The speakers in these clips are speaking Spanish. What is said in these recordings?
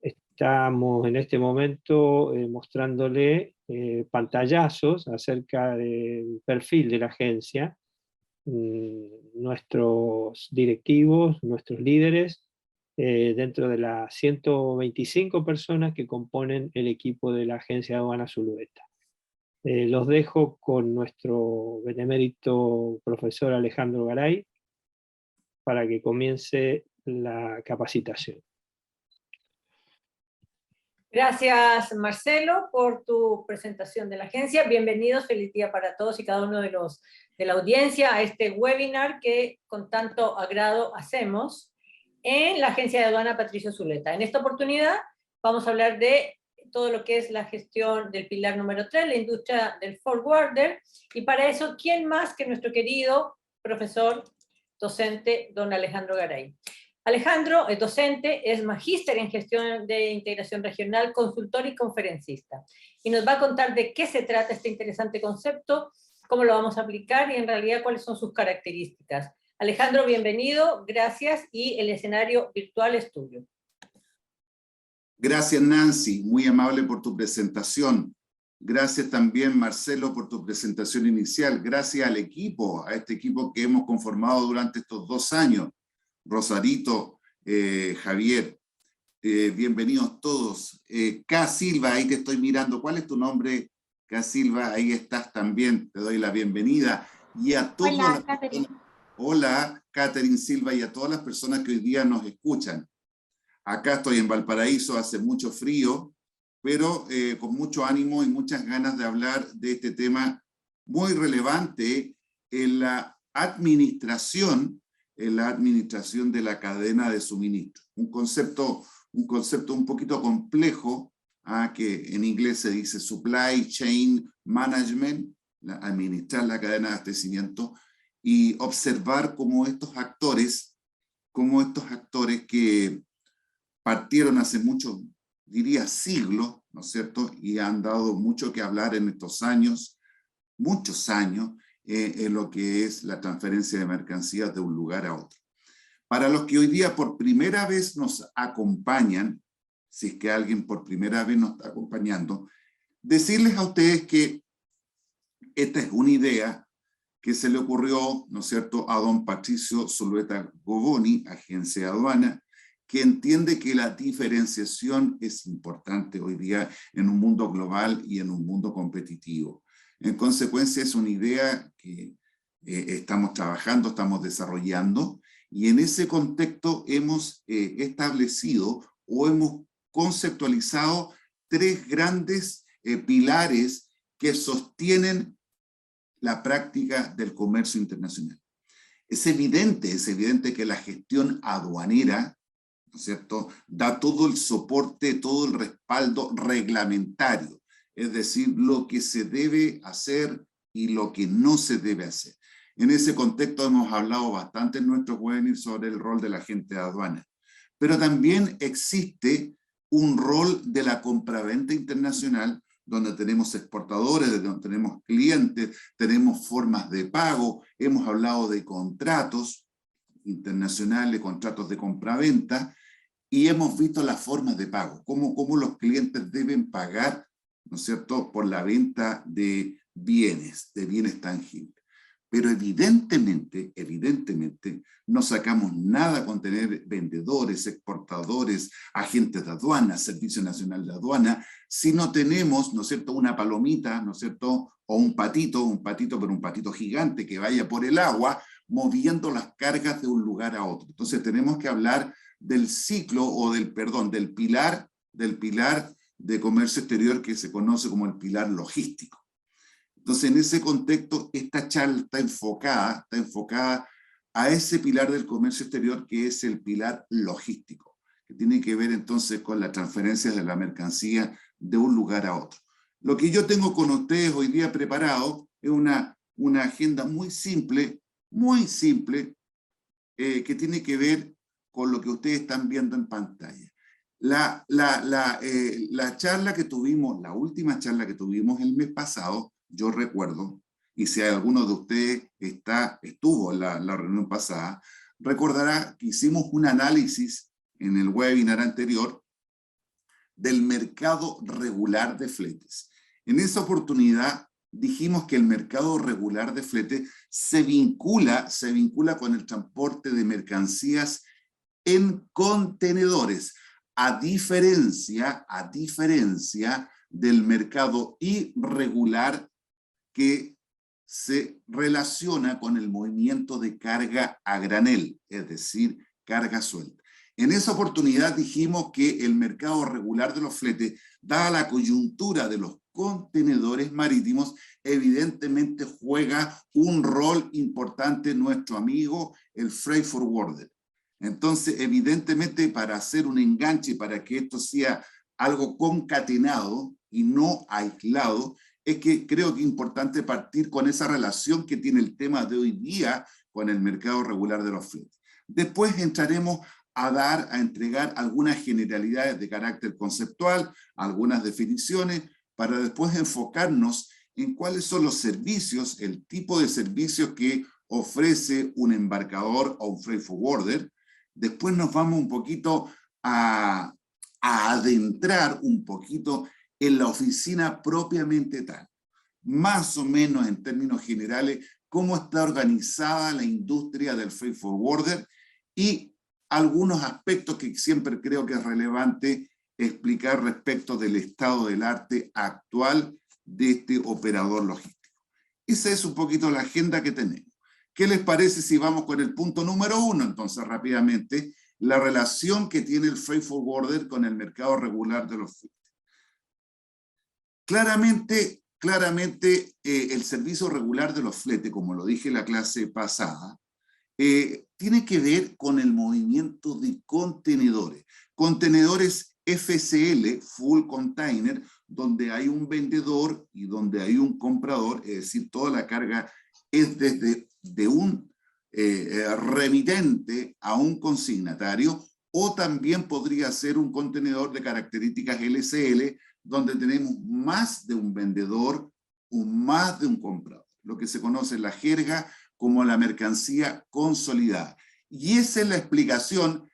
Estamos en este momento mostrándole pantallazos acerca del perfil de la agencia. Nuestros directivos, nuestros líderes, dentro de las 125 personas que componen el equipo de la Agencia de Aduanas Zulueta. Los dejo con nuestro benemérito profesor Alejandro Garay para que comience la capacitación. Gracias, Marcelo, por tu presentación de la agencia. Bienvenidos, feliz día para todos y cada uno de la audiencia a este webinar que con tanto agrado hacemos en la Agencia de Aduana Patricio Zuleta. En esta oportunidad vamos a hablar de todo lo que es la gestión del pilar número 3, la industria del forwarder, y para eso, ¿quién más que nuestro querido profesor docente, don Alejandro Garay? Alejandro es docente, es magíster en gestión de integración regional, consultor y conferencista. Y nos va a contar de qué se trata este interesante concepto, cómo lo vamos a aplicar y en realidad cuáles son sus características. Alejandro, bienvenido, gracias, y el escenario virtual es tuyo. Gracias, Nancy, muy amable por tu presentación. Gracias también, Marcelo, por tu presentación inicial. Gracias al equipo, a este equipo que hemos conformado durante estos 2 años. Rosarito, Javier, bienvenidos todos. K. Silva, ahí te estoy mirando. ¿Cuál es tu nombre, K. Silva? Ahí estás también, te doy la bienvenida. Y a todos. Hola, Catherine. Hola, Catherine Silva, y a todas las personas que hoy día nos escuchan. Acá estoy en Valparaíso, hace mucho frío, pero con mucho ánimo y muchas ganas de hablar de este tema muy relevante en la administración de la cadena de suministro. Un concepto un poquito complejo, que en inglés se dice Supply Chain Management, administrar la cadena de abastecimiento, y observar cómo estos actores que partieron hace muchos, diría siglos, ¿no es cierto?, y han dado mucho que hablar en estos años, muchos años, en lo que es la transferencia de mercancías de un lugar a otro. Para los que hoy día por primera vez nos acompañan, si es que alguien por primera vez nos está acompañando, decirles a ustedes que esta es una idea que se le ocurrió, ¿no es cierto?, a don Patricio Zulueta Goboni, agencia de aduana, que entiende que la diferenciación es importante hoy día en un mundo global y en un mundo competitivo. En consecuencia, es una idea que estamos trabajando, estamos desarrollando, y en ese contexto hemos establecido o hemos conceptualizado 3 grandes pilares que sostienen la práctica del comercio internacional. Es evidente que la gestión aduanera, ¿no es cierto?, da todo el soporte, todo el respaldo reglamentario, es decir, lo que se debe hacer y lo que no se debe hacer. En ese contexto hemos hablado bastante en nuestros webinars sobre el rol del agente de aduana, pero también existe un rol de la compraventa internacional, donde tenemos exportadores, donde tenemos clientes, tenemos formas de pago, hemos hablado de contratos internacionales, contratos de compraventa, y hemos visto las formas de pago, cómo los clientes deben pagar, ¿no es cierto?, por la venta de bienes tangibles. Pero evidentemente, no sacamos nada con tener vendedores, exportadores, agentes de aduana, Servicio Nacional de Aduana, si no tenemos, ¿no es cierto?, una palomita, ¿no es cierto?, o un patito, pero un patito gigante que vaya por el agua, moviendo las cargas de un lugar a otro. Entonces tenemos que hablar del ciclo, o del pilar de comercio exterior que se conoce como el pilar logístico. Entonces, en ese contexto, esta charla está enfocada a ese pilar del comercio exterior que es el pilar logístico, que tiene que ver entonces con la transferencia de la mercancía de un lugar a otro. Lo que yo tengo con ustedes hoy día preparado es una agenda muy simple, que tiene que ver con lo que ustedes están viendo en pantalla. La charla que tuvimos, la última charla que tuvimos el mes pasado, yo recuerdo, y si alguno de ustedes estuvo en la reunión pasada, recordará que hicimos un análisis en el webinar anterior del mercado regular de fletes. En esa oportunidad dijimos que el mercado regular de fletes se vincula con el transporte de mercancías en contenedores, a diferencia del mercado irregular que se relaciona con el movimiento de carga a granel, es decir, carga suelta. En esa oportunidad dijimos que el mercado regular de los fletes, dada la coyuntura de los contenedores marítimos, evidentemente juega un rol importante nuestro amigo, el freight forwarder. Entonces, evidentemente, para hacer un enganche, para que esto sea algo concatenado y no aislado, es que creo que es importante partir con esa relación que tiene el tema de hoy día con el mercado regular de los fletes. Después entraremos a entregar algunas generalidades de carácter conceptual, algunas definiciones, para después enfocarnos en cuáles son los servicios, el tipo de servicios que ofrece un embarcador o un freight forwarder. Después nos vamos un poquito a adentrar un poquito en la oficina propiamente tal. Más o menos en términos generales, cómo está organizada la industria del freight forwarder y algunos aspectos que siempre creo que es relevante explicar respecto del estado del arte actual de este operador logístico. Esa es un poquito la agenda que tenemos. ¿Qué les parece si vamos con el punto número 1? Entonces, rápidamente, la relación que tiene el freight forwarder con el mercado regular de los fletes. Claramente, el servicio regular de los fletes, como lo dije en la clase pasada, tiene que ver con el movimiento de contenedores. Contenedores FCL, Full Container, donde hay un vendedor y donde hay un comprador, es decir, toda la carga es desde un remitente a un consignatario, o también podría ser un contenedor de características LCL, donde tenemos más de un vendedor o más de un comprador, lo que se conoce en la jerga como la mercancía consolidada. Y esa es la explicación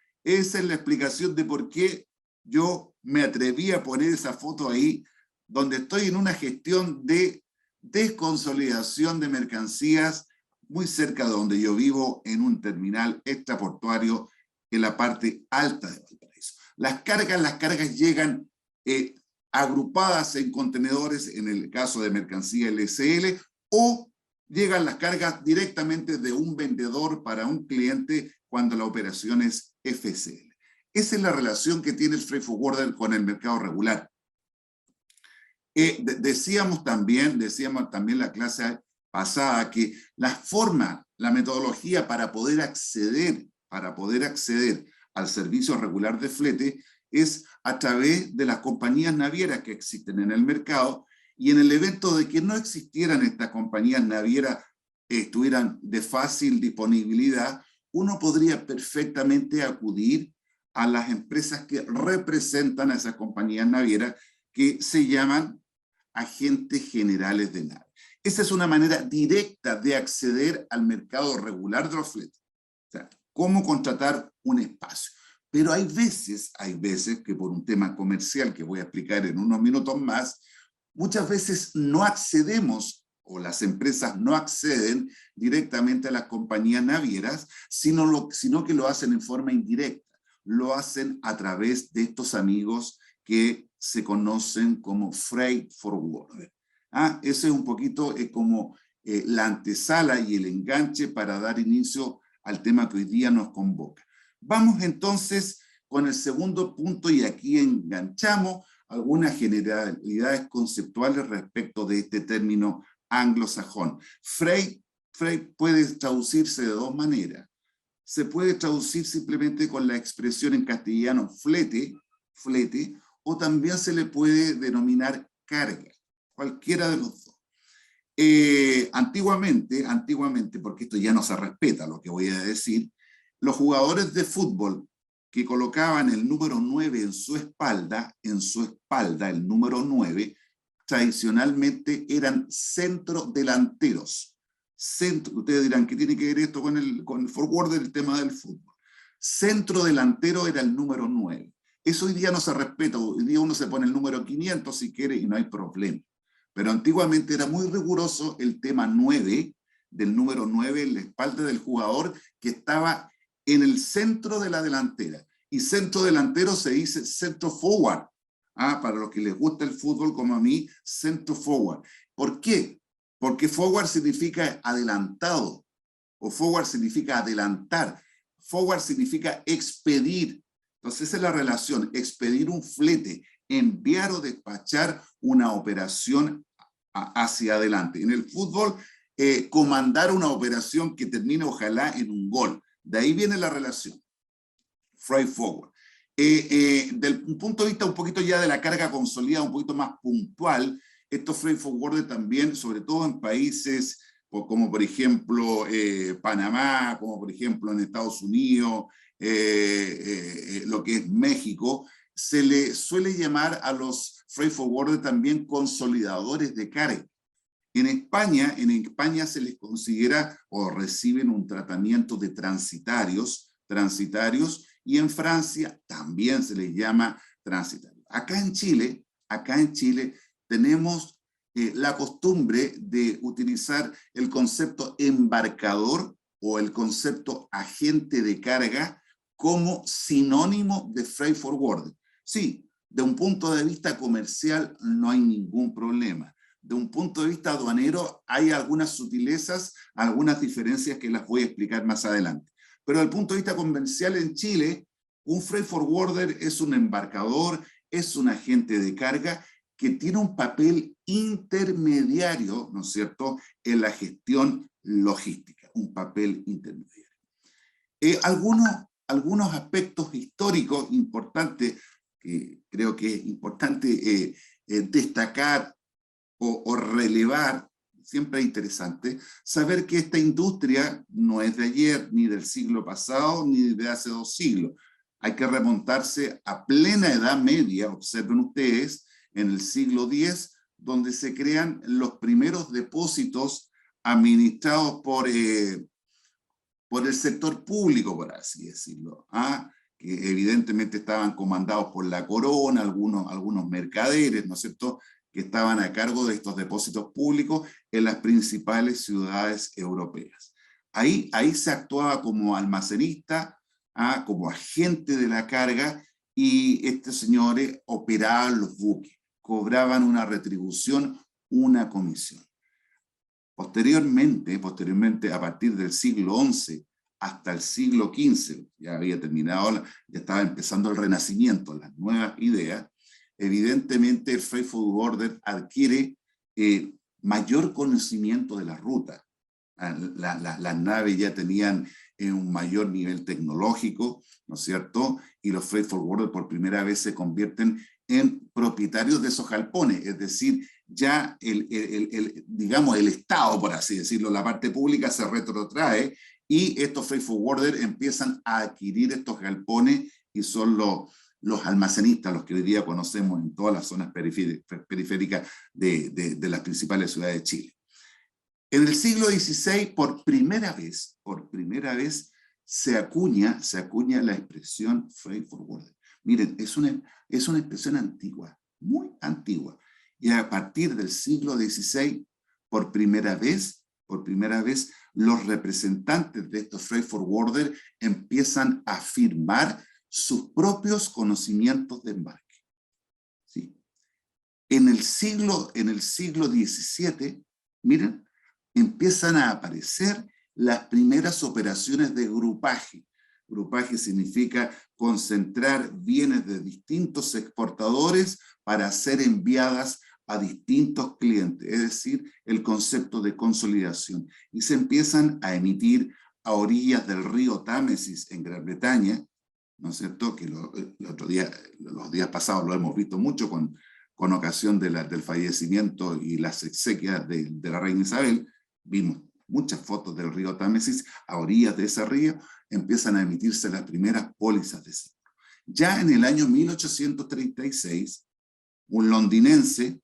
de por qué yo me atreví a poner esa foto ahí, donde estoy en una gestión de desconsolidación de mercancías muy cerca de donde yo vivo, en un terminal extraportuario en la parte alta de Valparaíso. Las cargas llegan agrupadas en contenedores, en el caso de mercancía LCL, o llegan las cargas directamente de un vendedor para un cliente cuando la operación es FCL. Esa es la relación que tiene el freight forwarder con el mercado regular. Decíamos también la clase pasada que la metodología para poder acceder al servicio regular de flete es a través de las compañías navieras que existen en el mercado, y en el evento de que no existieran estas compañías navieras, estuvieran de fácil disponibilidad, uno podría perfectamente acudir a las empresas que representan a esas compañías navieras, que se llaman agentes generales de nave. Esa es una manera directa de acceder al mercado regular de los fletes. O sea, cómo contratar un espacio. Pero hay veces que por un tema comercial que voy a explicar en unos minutos más, muchas veces no accedemos, o las empresas no acceden directamente a las compañías navieras, sino que lo hacen en forma indirecta. Lo hacen a través de estos amigos que se conocen como freight forwarder. Ese es un poquito como la antesala y el enganche para dar inicio al tema que hoy día nos convoca. Vamos entonces con el segundo punto, y aquí enganchamos algunas generalidades conceptuales respecto de este término anglosajón. Freight puede traducirse de dos maneras. Se puede traducir simplemente con la expresión en castellano flete, o también se le puede denominar carga, cualquiera de los dos. Antiguamente, porque esto ya no se respeta lo que voy a decir, los jugadores de fútbol que colocaban el número 9 en su espalda, el número 9, tradicionalmente eran centrodelanteros. Ustedes dirán, ¿qué tiene que ver esto con el forwarder, el tema del fútbol? Centro delantero era el número 9. Eso hoy día no se respeta, hoy día uno se pone el número 500 si quiere y no hay problema. Pero antiguamente era muy riguroso el tema 9, del número 9 en la espalda del jugador que estaba en el centro de la delantera. Y centro delantero se dice centro forward. Para los que les gusta el fútbol como a mí, centro forward. ¿Por qué? Porque forward significa adelantado, o forward significa adelantar. Forward significa expedir. Entonces esa es la relación, expedir un flete, enviar o despachar una operación hacia adelante. En el fútbol, comandar una operación que termine ojalá en un gol. De ahí viene la relación. Freight forward. Del punto de vista un poquito ya de la carga consolidada, un poquito más puntual, estos freight forward también, sobre todo en países como por ejemplo Panamá, como por ejemplo en Estados Unidos, lo que es México, se le suele llamar a los freight forward también consolidadores de carga. En España se les considera o reciben un tratamiento de transitarios, y en Francia también se les llama transitarios. Acá en Chile tenemos la costumbre de utilizar el concepto embarcador o el concepto agente de carga como sinónimo de freight forwarder. Sí, de un punto de vista comercial no hay ningún problema. De un punto de vista aduanero hay algunas sutilezas, algunas diferencias que las voy a explicar más adelante. Pero desde el punto de vista comercial en Chile, un freight forwarder es un embarcador, es un agente de carga que tiene un papel intermediario, ¿no es cierto?, en la gestión logística, un papel intermediario. Algunos aspectos históricos importantes, que creo que es importante destacar o relevar, siempre es interesante, saber que esta industria no es de ayer, ni del siglo pasado, ni de hace 2 siglos. Hay que remontarse a plena Edad Media, observen ustedes, en el siglo X, donde se crean los primeros depósitos administrados por el sector público, por así decirlo, que evidentemente estaban comandados por la corona, algunos mercaderes, ¿no es cierto?, que estaban a cargo de estos depósitos públicos en las principales ciudades europeas. Ahí se actuaba como almacenista, como agente de la carga, y estos señores operaban los buques, cobraban una retribución, una comisión. Posteriormente, a partir del siglo XI hasta el siglo XV, ya había terminado, ya estaba empezando el Renacimiento, las nuevas ideas, evidentemente el freight forwarder adquiere mayor conocimiento de la ruta. Las naves ya tenían un mayor nivel tecnológico, ¿no es cierto? Y los freight forwarders por primera vez se convierten en propietarios de esos galpones, es decir, ya digamos el Estado, por así decirlo, la parte pública se retrotrae y estos freight forwarders empiezan a adquirir estos galpones y son los almacenistas, los que hoy día conocemos en todas las zonas periféricas de las principales ciudades de Chile. En el siglo XVI, por primera vez, se acuña la expresión freight forwarder. Miren, es una expresión antigua, muy antigua. Y a partir del siglo XVI, por primera vez, los representantes de estos freight forwarder empiezan a firmar sus propios conocimientos de embarque. ¿Sí? En el siglo XVII, miren, empiezan a aparecer las primeras operaciones de grupaje. Grupaje significa concentrar bienes de distintos exportadores para ser enviadas a distintos clientes, es decir, el concepto de consolidación. Y se empiezan a emitir a orillas del río Támesis en Gran Bretaña, ¿no es cierto? Que los días pasados lo hemos visto mucho con ocasión del fallecimiento y las exequias de la reina Isabel. Vimos muchas fotos del río Támesis, a orillas de ese río empiezan a emitirse las primeras pólizas de seguro. Ya en el año 1836, un londinense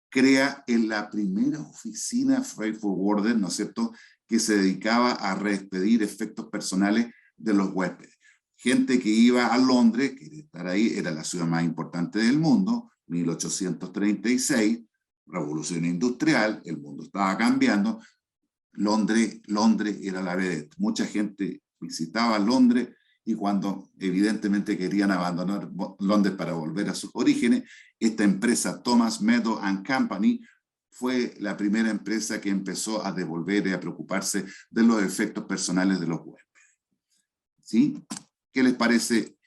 crea la primera oficina freight forwarder, ¿no es cierto?, que se dedicaba a reexpedir efectos personales de los huéspedes. gente que iba a Londres, quería estar ahí, era la ciudad más importante del mundo, 1836, revolución industrial, el mundo estaba cambiando, Londres era la vedette. Mucha gente visitaba Londres y cuando evidentemente querían abandonar Londres para volver a sus orígenes, esta empresa Thomas Meadows and Company fue la primera empresa que empezó a devolver y a preocuparse de los efectos personales de los huéspedes. ¿Sí? ¿Qué les parece?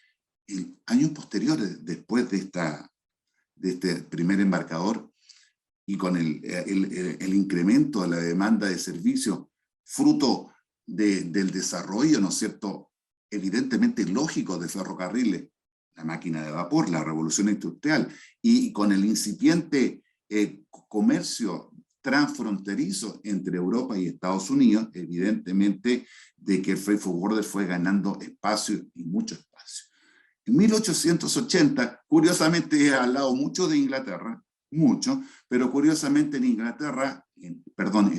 En años posteriores, después de este primer embarcador, y con el incremento de la demanda de servicios, fruto del desarrollo, ¿no es cierto?, evidentemente lógico de ferrocarriles, la máquina de vapor, la revolución industrial, y con el incipiente comercio transfronterizo entre Europa y Estados Unidos, evidentemente de que el freight forwarder fue ganando espacio y mucho espacio. En 1880, curiosamente he hablado mucho de Inglaterra, mucho, pero curiosamente en Inglaterra, en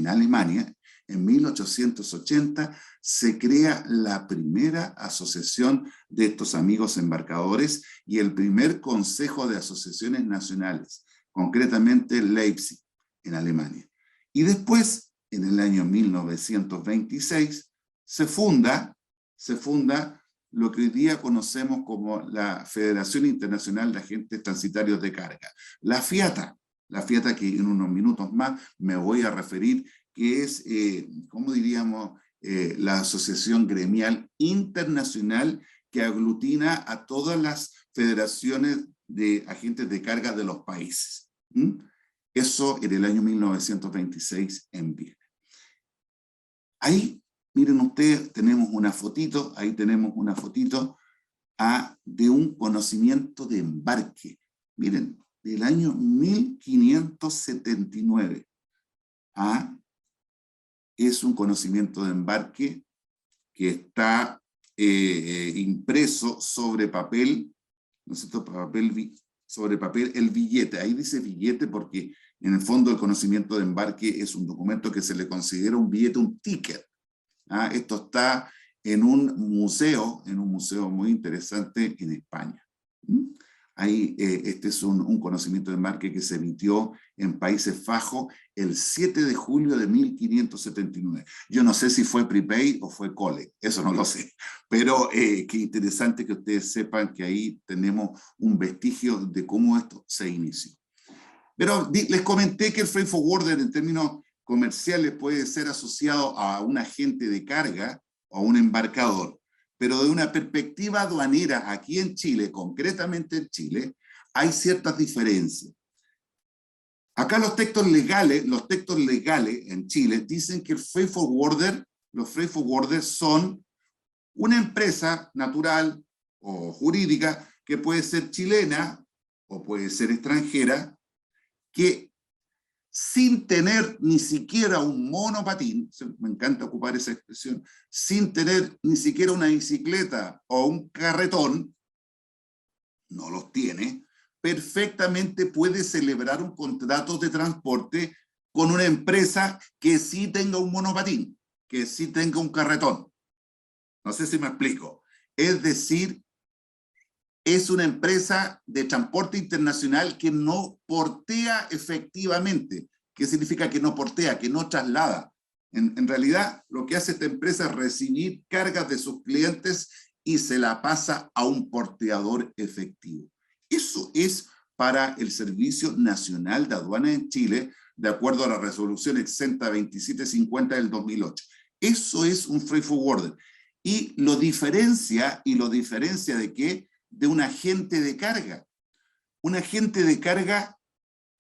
Alemania, en 1880 se crea la primera asociación de estos amigos embarcadores y el primer consejo de asociaciones nacionales, concretamente Leipzig, en Alemania. Y después, en el año 1926, se funda lo que hoy día conocemos como la Federación Internacional de Agentes Transitarios de Carga, la FIATA, que en unos minutos más me voy a referir, que es, ¿cómo diríamos?, la asociación gremial internacional que aglutina a todas las federaciones de agentes de carga de los países. Eso en el año 1926 en Viena. Ahí, miren ustedes, tenemos una fotito, ahí tenemos una fotito de un conocimiento de embarque. Miren, del año 1579. Es un conocimiento de embarque que está impreso sobre papel, ¿no es cierto?, sobre papel el billete. Ahí dice billete porque en el fondo el conocimiento de embarque es un documento que se le considera un billete, un ticket. Esto está en un museo muy interesante en España. Ahí, este es un conocimiento de embarque que se emitió en Países Bajos el 7 de julio de 1579. Yo no sé si fue prepaid o fue collect, eso no lo sé, pero qué interesante que ustedes sepan que ahí tenemos un vestigio de cómo esto se inició. Pero les comenté que el freight forwarder en términos comerciales puede ser asociado a un agente de carga o a un embarcador. Pero de una perspectiva aduanera aquí en Chile, concretamente en Chile, hay ciertas diferencias. Acá los textos legales en Chile dicen que los freight forwarders son una empresa natural o jurídica que puede ser chilena o puede ser extranjera, que sin tener ni siquiera un monopatín, me encanta ocupar esa expresión, sin tener ni siquiera una bicicleta o un carretón, no los tiene, perfectamente puede celebrar un contrato de transporte con una empresa que sí tenga un monopatín, que sí tenga un carretón. No sé si me explico. Es decir, es una empresa de transporte internacional que no portea efectivamente. ¿Qué significa que no portea? Que no traslada. En realidad, lo que hace esta empresa es recibir cargas de sus clientes y se la pasa a un porteador efectivo. Eso es para el Servicio Nacional de Aduanas en Chile, de acuerdo a la resolución exenta 2750 del 2008. Eso es un freight forwarder. Y lo diferencia ¿de qué? De un agente de carga. Un agente de carga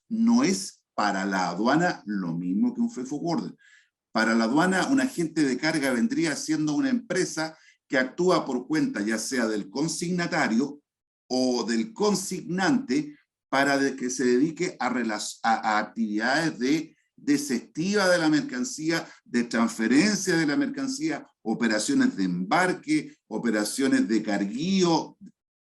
no es para la aduana lo mismo que un freight forwarder. Para la aduana, un agente de carga vendría siendo una empresa que actúa por cuenta ya sea del consignatario o del consignante para que se dedique a actividades de desestiva de la mercancía, de transferencia de la mercancía, operaciones de embarque, operaciones de carguío,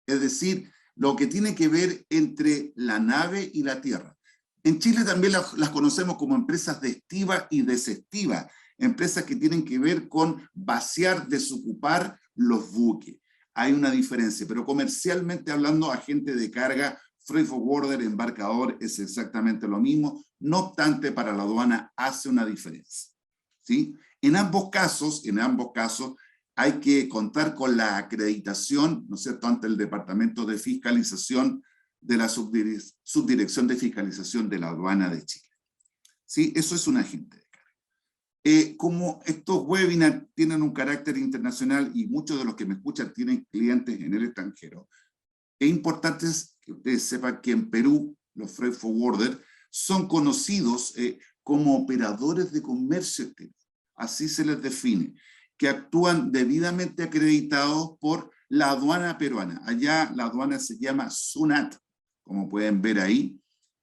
es decir, lo que tiene que ver entre la nave y la tierra. En Chile también las conocemos como empresas de estiva y desestiva, empresas que tienen que ver con vaciar, desocupar los buques. hay una diferencia, pero comercialmente hablando, agente de carga, freight forwarder, embarcador, es exactamente lo mismo. No obstante, para la aduana hace una diferencia, ¿sí? En ambos casos, hay que contar con la acreditación, ¿no es cierto?, ante el Departamento de Fiscalización de la Subdirección de Fiscalización de la Aduana de Chile. ¿Sí? Eso es un agente de carga. Como estos webinars tienen un carácter internacional y muchos de los que me escuchan tienen clientes en el extranjero, es importante que ustedes sepan que en Perú los freight forwarders son conocidos como operadores de comercio exterior. Así se les define, que actúan debidamente acreditados por la aduana peruana. Allá la aduana se llama SUNAT, como pueden ver ahí,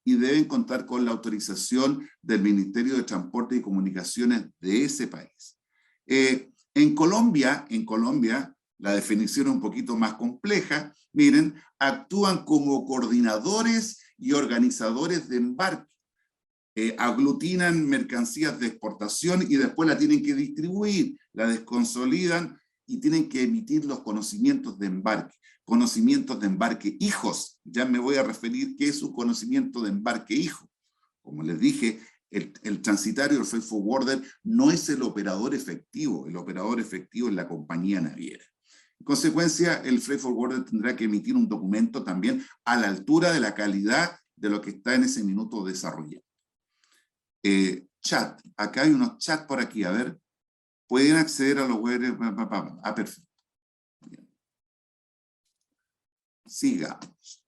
y deben contar con la autorización del Ministerio de Transporte y Comunicaciones de ese país. En Colombia, la definición es un poquito más compleja. Miren, actúan como coordinadores y organizadores de embarque. Aglutinan mercancías de exportación y después la tienen que distribuir, la desconsolidan y tienen que emitir los conocimientos de embarque. Conocimientos de embarque hijos. Ya me voy a referir qué es un conocimiento de embarque hijo. Como les dije, el transitario, el freight forwarder, no es el operador efectivo es la compañía naviera. En consecuencia, el freight forwarder tendrá que emitir un documento también a la altura de la calidad de lo que está en ese minuto desarrollado. Chat, acá hay unos chats por aquí, a ver, pueden acceder a los webs, perfecto. Bien. Sigamos.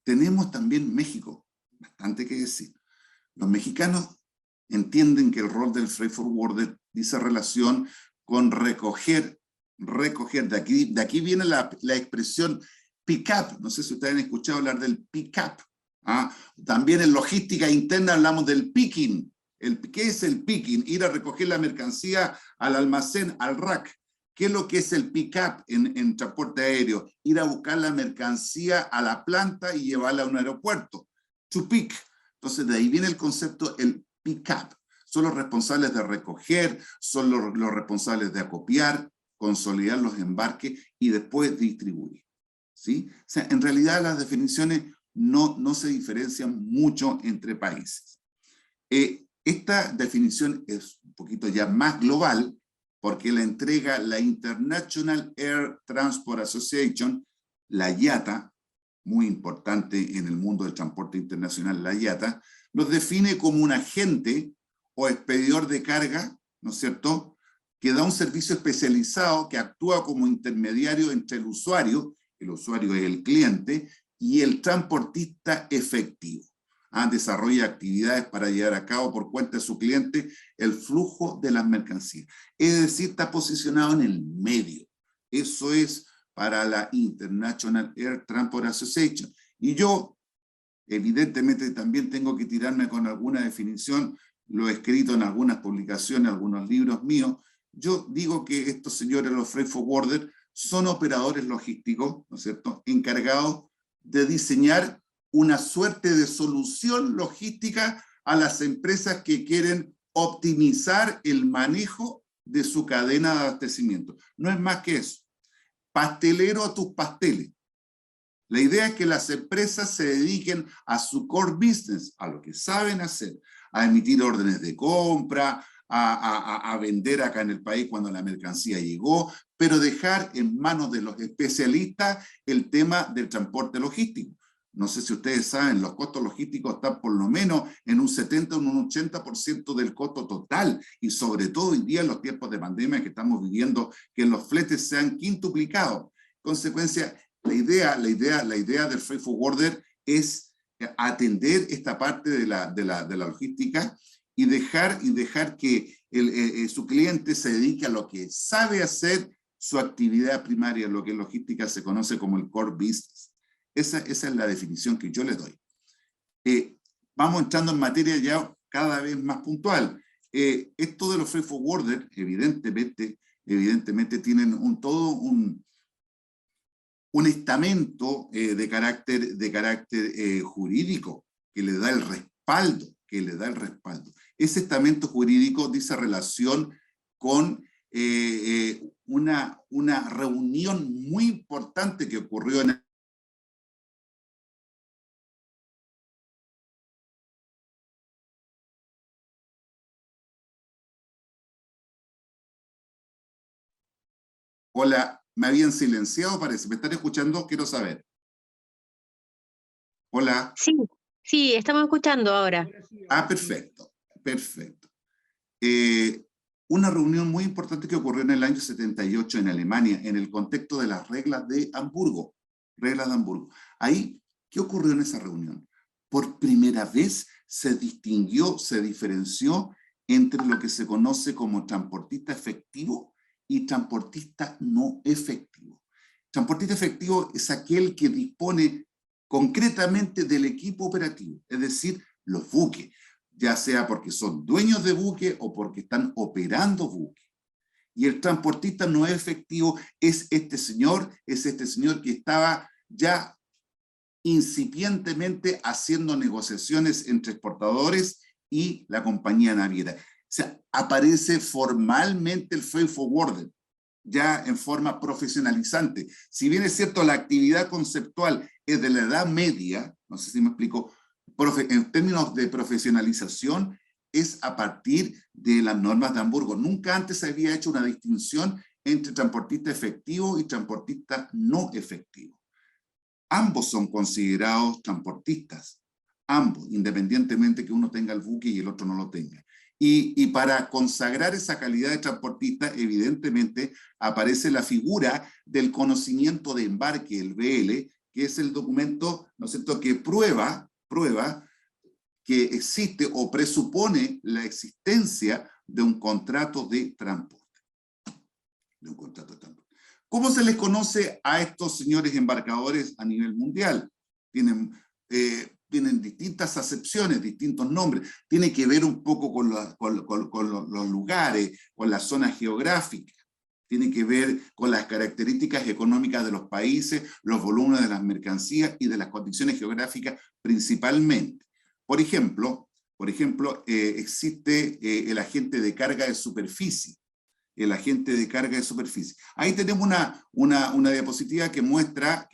Tenemos también México, bastante que decir. Los mexicanos entienden que el rol del freight forwarder dice relación con recoger, de aquí viene la expresión pick up, no sé si ustedes han escuchado hablar del pick up. También en logística interna hablamos del picking. ¿Qué es el picking? Ir a recoger la mercancía al almacén, al rack. ¿Qué es lo que es el pick-up en transporte aéreo? Ir a buscar la mercancía a la planta y llevarla a un aeropuerto. To pick. Entonces de ahí viene el concepto, el pick-up. Son los responsables de recoger, son los responsables de acopiar, consolidar los embarques y después distribuir. ¿Sí? O sea, en realidad las definiciones no se diferencian mucho entre países. Esta definición es un poquito ya más global porque la entrega la International Air Transport Association, la IATA, muy importante en el mundo del transporte internacional, la IATA, los define como un agente o expedidor de carga, ¿no es cierto?, que da un servicio especializado que actúa como intermediario entre el usuario es el cliente, y el transportista efectivo. Desarrolla actividades para llevar a cabo por cuenta de su cliente el flujo de las mercancías. Es decir, está posicionado en el medio. Eso es para la International Air Transport Association. Y yo, evidentemente, también tengo que tirarme con alguna definición, lo he escrito en algunas publicaciones, algunos libros míos. Yo digo que estos señores, los freight forwarders, son operadores logísticos, ¿no es cierto?, encargados de diseñar una suerte de solución logística a las empresas que quieren optimizar el manejo de su cadena de abastecimiento. No es más que eso. Pastelero a tus pasteles. La idea es que las empresas se dediquen a su core business, a lo que saben hacer, a emitir órdenes de compra, a vender acá en el país cuando la mercancía llegó, pero dejar en manos de los especialistas el tema del transporte logístico. No sé si ustedes saben, los costos logísticos están por lo menos en un 70 o un 80% del costo total, y sobre todo hoy día en los tiempos de pandemia que estamos viviendo, que los fletes se han quintuplicado. En consecuencia, la idea del freight forwarder es atender esta parte de la logística y dejar que su cliente se dedique a lo que sabe hacer, su actividad primaria, lo que en logística se conoce como el core business. Esa es la definición que yo le doy. Vamos entrando en materia ya cada vez más puntual. Esto de los freight forwarders, evidentemente tienen todo un estamento de carácter jurídico que le da el respaldo. Ese estamento jurídico dice relación con una reunión muy importante que ocurrió en Hola, me habían silenciado, parece. ¿Me están escuchando? Quiero saber. Hola. Sí, sí, estamos escuchando ahora. Ah, perfecto, perfecto. Una reunión muy importante que ocurrió en el año 78 en Alemania, en el contexto de las reglas de Hamburgo. Reglas de Hamburgo. Ahí, ¿qué ocurrió en esa reunión? Por primera vez se distinguió, se diferenció entre lo que se conoce como transportista efectivo y transportista no efectivo. Transportista efectivo es aquel que dispone concretamente del equipo operativo, es decir, los buques, ya sea porque son dueños de buque o porque están operando buque. Y el transportista no efectivo es este señor que estaba ya incipientemente haciendo negociaciones entre exportadores y la compañía naviera. O sea, aparece formalmente el freight forwarder, ya en forma profesionalizante. Si bien es cierto, la actividad conceptual es de la Edad Media, no sé si me explico, en términos de profesionalización, es a partir de las normas de Hamburgo. Nunca antes se había hecho una distinción entre transportista efectivo y transportista no efectivo. Ambos son considerados transportistas, ambos, independientemente que uno tenga el buque y el otro no lo tenga. Y para consagrar esa calidad de transportista, evidentemente, aparece la figura del conocimiento de embarque, el BL, que es el documento, ¿no es cierto?, que prueba que existe o presupone la existencia de un contrato de transporte. ¿Cómo se les conoce a estos señores embarcadores a nivel mundial? Tienen distintas acepciones, distintos nombres. Tiene que ver un poco con los lugares, con las zonas geográficas. Tiene que ver con las características económicas de los países, los volúmenes de las mercancías y de las condiciones geográficas principalmente. Por ejemplo, existe el agente de carga de superficie. El agente de carga de superficie. Ahí tenemos una diapositiva que muestra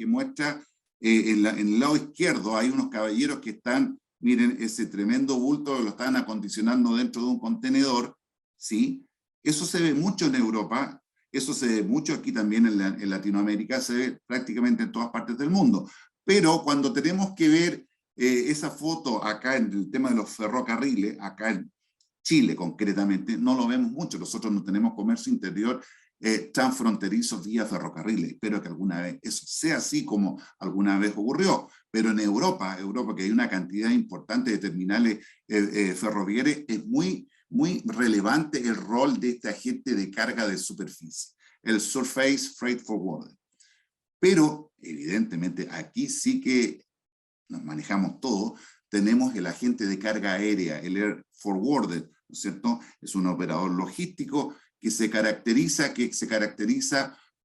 en el lado izquierdo hay unos caballeros que están, miren, ese tremendo bulto lo están acondicionando dentro de un contenedor, ¿sí? Eso se ve mucho en Europa, eso se ve mucho aquí también en Latinoamérica, se ve prácticamente en todas partes del mundo. Pero cuando tenemos que ver esa foto acá en el tema de los ferrocarriles, acá en Chile concretamente, no lo vemos mucho. Nosotros no tenemos comercio interior transfronterizo vía ferrocarriles. Espero que alguna vez eso sea así como alguna vez ocurrió. Pero en Europa que hay una cantidad importante de terminales ferroviarios, es muy relevante el rol de este agente de carga de superficie, el Surface Freight Forwarder. Pero, evidentemente, aquí sí que nos manejamos todo. Tenemos el agente de carga aérea, el Air Forwarder, ¿no es cierto? Es un operador logístico que se caracteriza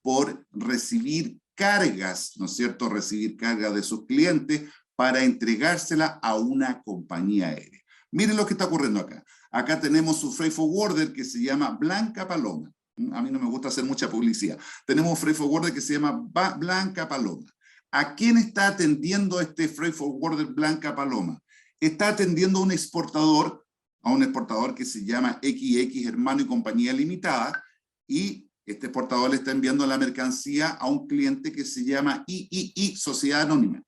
por recibir cargas, ¿no es cierto? Recibir cargas de sus clientes para entregársela a una compañía aérea. Miren lo que está ocurriendo acá. Acá tenemos su freight forwarder que se llama Blanca Paloma. A mí no me gusta hacer mucha publicidad. Tenemos un freight forwarder que se llama Blanca Paloma. ¿A quién está atendiendo este freight forwarder Blanca Paloma? Está atendiendo a un exportador que se llama XX Hermano y Compañía Limitada, y este exportador le está enviando la mercancía a un cliente que se llama III Sociedad Anónima.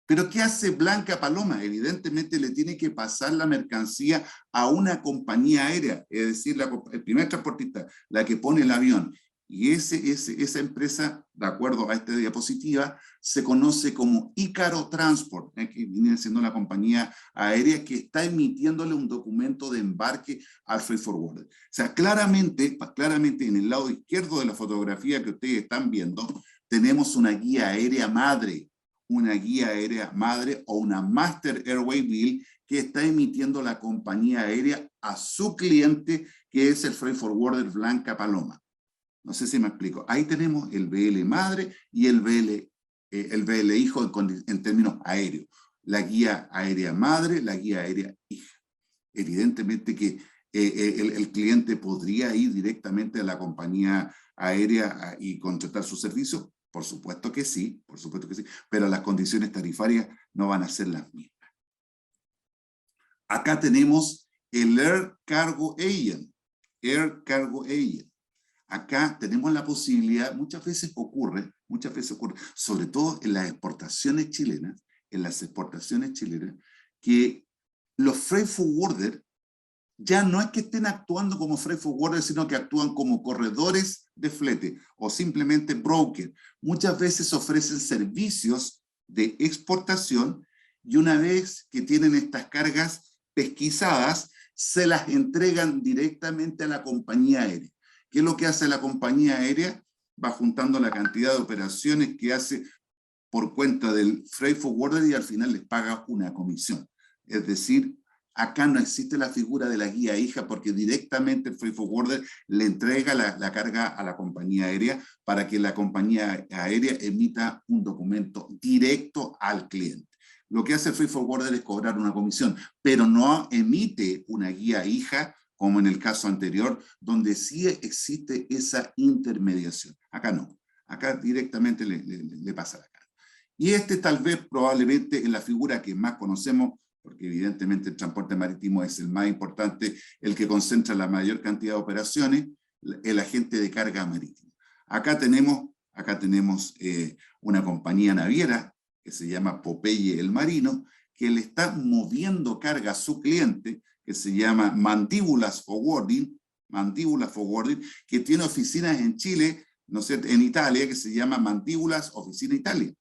¿Pero qué hace Blanca Paloma? Evidentemente le tiene que pasar la mercancía a una compañía aérea, es decir, el primer transportista, la que pone el avión. Y esa empresa, de acuerdo a esta diapositiva, se conoce como Ícaro Transport, que viene siendo la compañía aérea que está emitiéndole un documento de embarque al freight forwarder. O sea, claramente en el lado izquierdo de la fotografía que ustedes están viendo, tenemos una guía aérea madre o una Master Airway Bill que está emitiendo la compañía aérea a su cliente, que es el freight forwarder Blanca Paloma. No sé si me explico. Ahí tenemos el BL madre y el BL hijo en términos aéreos. La guía aérea madre, la guía aérea hija. Evidentemente que el cliente podría ir directamente a la compañía aérea y contratar su servicio. Por supuesto que sí, pero las condiciones tarifarias no van a ser las mismas. Acá tenemos el Air Cargo Agent. Acá tenemos la posibilidad, muchas veces ocurre, sobre todo en las exportaciones chilenas, que los freight forwarders ya no es que estén actuando como freight forwarders, sino que actúan como corredores de flete o simplemente broker. Muchas veces ofrecen servicios de exportación y una vez que tienen estas cargas pesquisadas, se las entregan directamente a la compañía aérea. ¿Qué es lo que hace la compañía aérea? Va juntando la cantidad de operaciones que hace por cuenta del freight forwarder y al final les paga una comisión. Es decir, acá no existe la figura de la guía hija porque directamente el freight forwarder le entrega la carga a la compañía aérea para que la compañía aérea emita un documento directo al cliente. Lo que hace el freight forwarder es cobrar una comisión, pero no emite una guía hija como en el caso anterior, donde sí existe esa intermediación. Acá no. Acá directamente le pasa la carga. Y tal vez probablemente en la figura que más conocemos, porque evidentemente el transporte marítimo es el más importante, el que concentra la mayor cantidad de operaciones, el agente de carga marítima. Acá tenemos una compañía naviera que se llama Popeye el Marino, que le está moviendo carga a su cliente, que se llama Mandíbulas Forwarding, que tiene oficinas en Chile, ¿no es cierto?, en Italia, que se llama Mandíbulas Oficina Italia.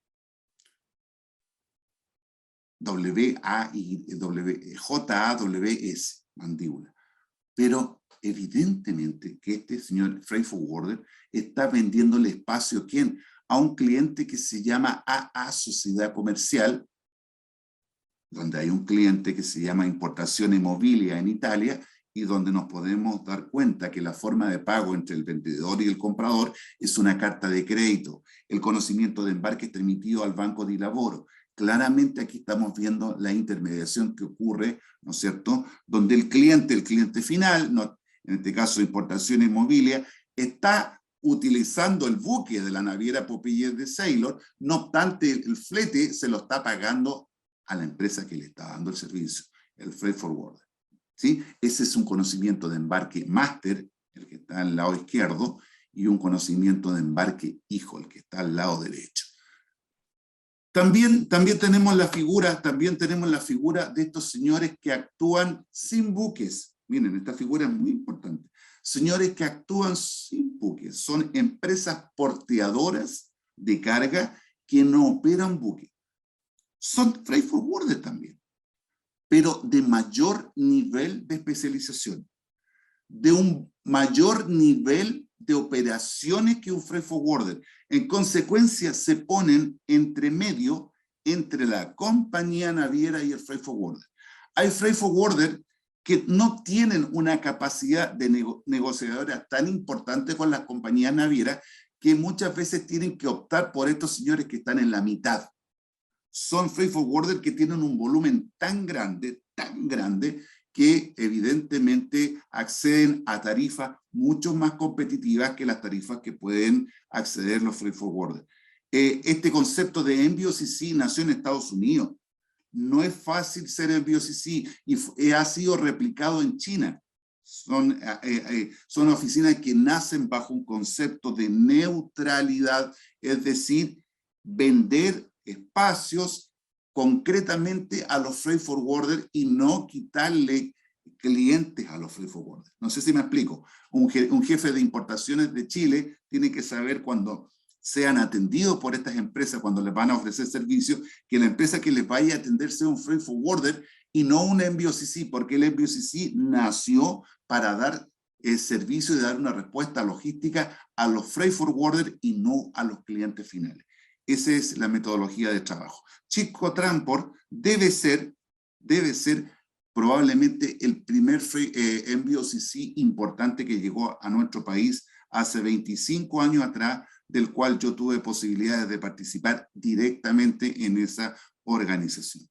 J-A-W-S, mandíbula. Pero evidentemente que este señor freight forwarder está vendiéndole espacio ¿a quién? A un cliente que se llama AA Sociedad Comercial, donde hay un cliente que se llama Importación Inmobiliaria en Italia, y donde nos podemos dar cuenta que la forma de pago entre el vendedor y el comprador es una carta de crédito. El conocimiento de embarque está emitido al Banco di Lavoro. Claramente aquí estamos viendo la intermediación que ocurre, ¿no es cierto?, donde el cliente final, no, en este caso Importación Inmobiliaria, está utilizando el buque de la naviera Popeye de Sailor, no obstante el flete se lo está pagando a la empresa que le está dando el servicio, el freight forwarder. ¿Sí? Ese es un conocimiento de embarque máster, el que está al lado izquierdo, y un conocimiento de embarque hijo, el que está al lado derecho. También tenemos la figura de estos señores que actúan sin buques. Miren, esta figura es muy importante. Señores que actúan sin buques, son empresas porteadoras de carga que no operan buques. Son freight forwarders también, pero de mayor nivel de especialización, de un mayor nivel de operaciones que un freight forwarder. En consecuencia, se ponen entre medio entre la compañía naviera y el freight forwarder. Hay freight forwarders que no tienen una capacidad de negociadora tan importante con las compañías navieras que muchas veces tienen que optar por estos señores que están en la mitad. Son freight forwarders que tienen un volumen tan grande, que evidentemente acceden a tarifas mucho más competitivas que las tarifas que pueden acceder los freight forwarders. Este concepto de MBOCC nació en Estados Unidos. No es fácil ser MBOCC y ha sido replicado en China. Son oficinas que nacen bajo un concepto de neutralidad, es decir, vender espacios concretamente a los freight forwarders y no quitarle clientes a los freight forwarders. No sé si me explico. Un jefe de importaciones de Chile tiene que saber cuando sean atendidos por estas empresas, cuando les van a ofrecer servicios, que la empresa que les vaya a atender sea un freight forwarder y no un MBOCC, porque el MBOCC nació para dar servicio y dar una respuesta logística a los freight forwarders y no a los clientes finales. Esa es la metodología de trabajo. Chico Transport debe ser probablemente el primer MBOCC importante que llegó a nuestro país hace 25 años atrás, del cual yo tuve posibilidades de participar directamente en esa organización.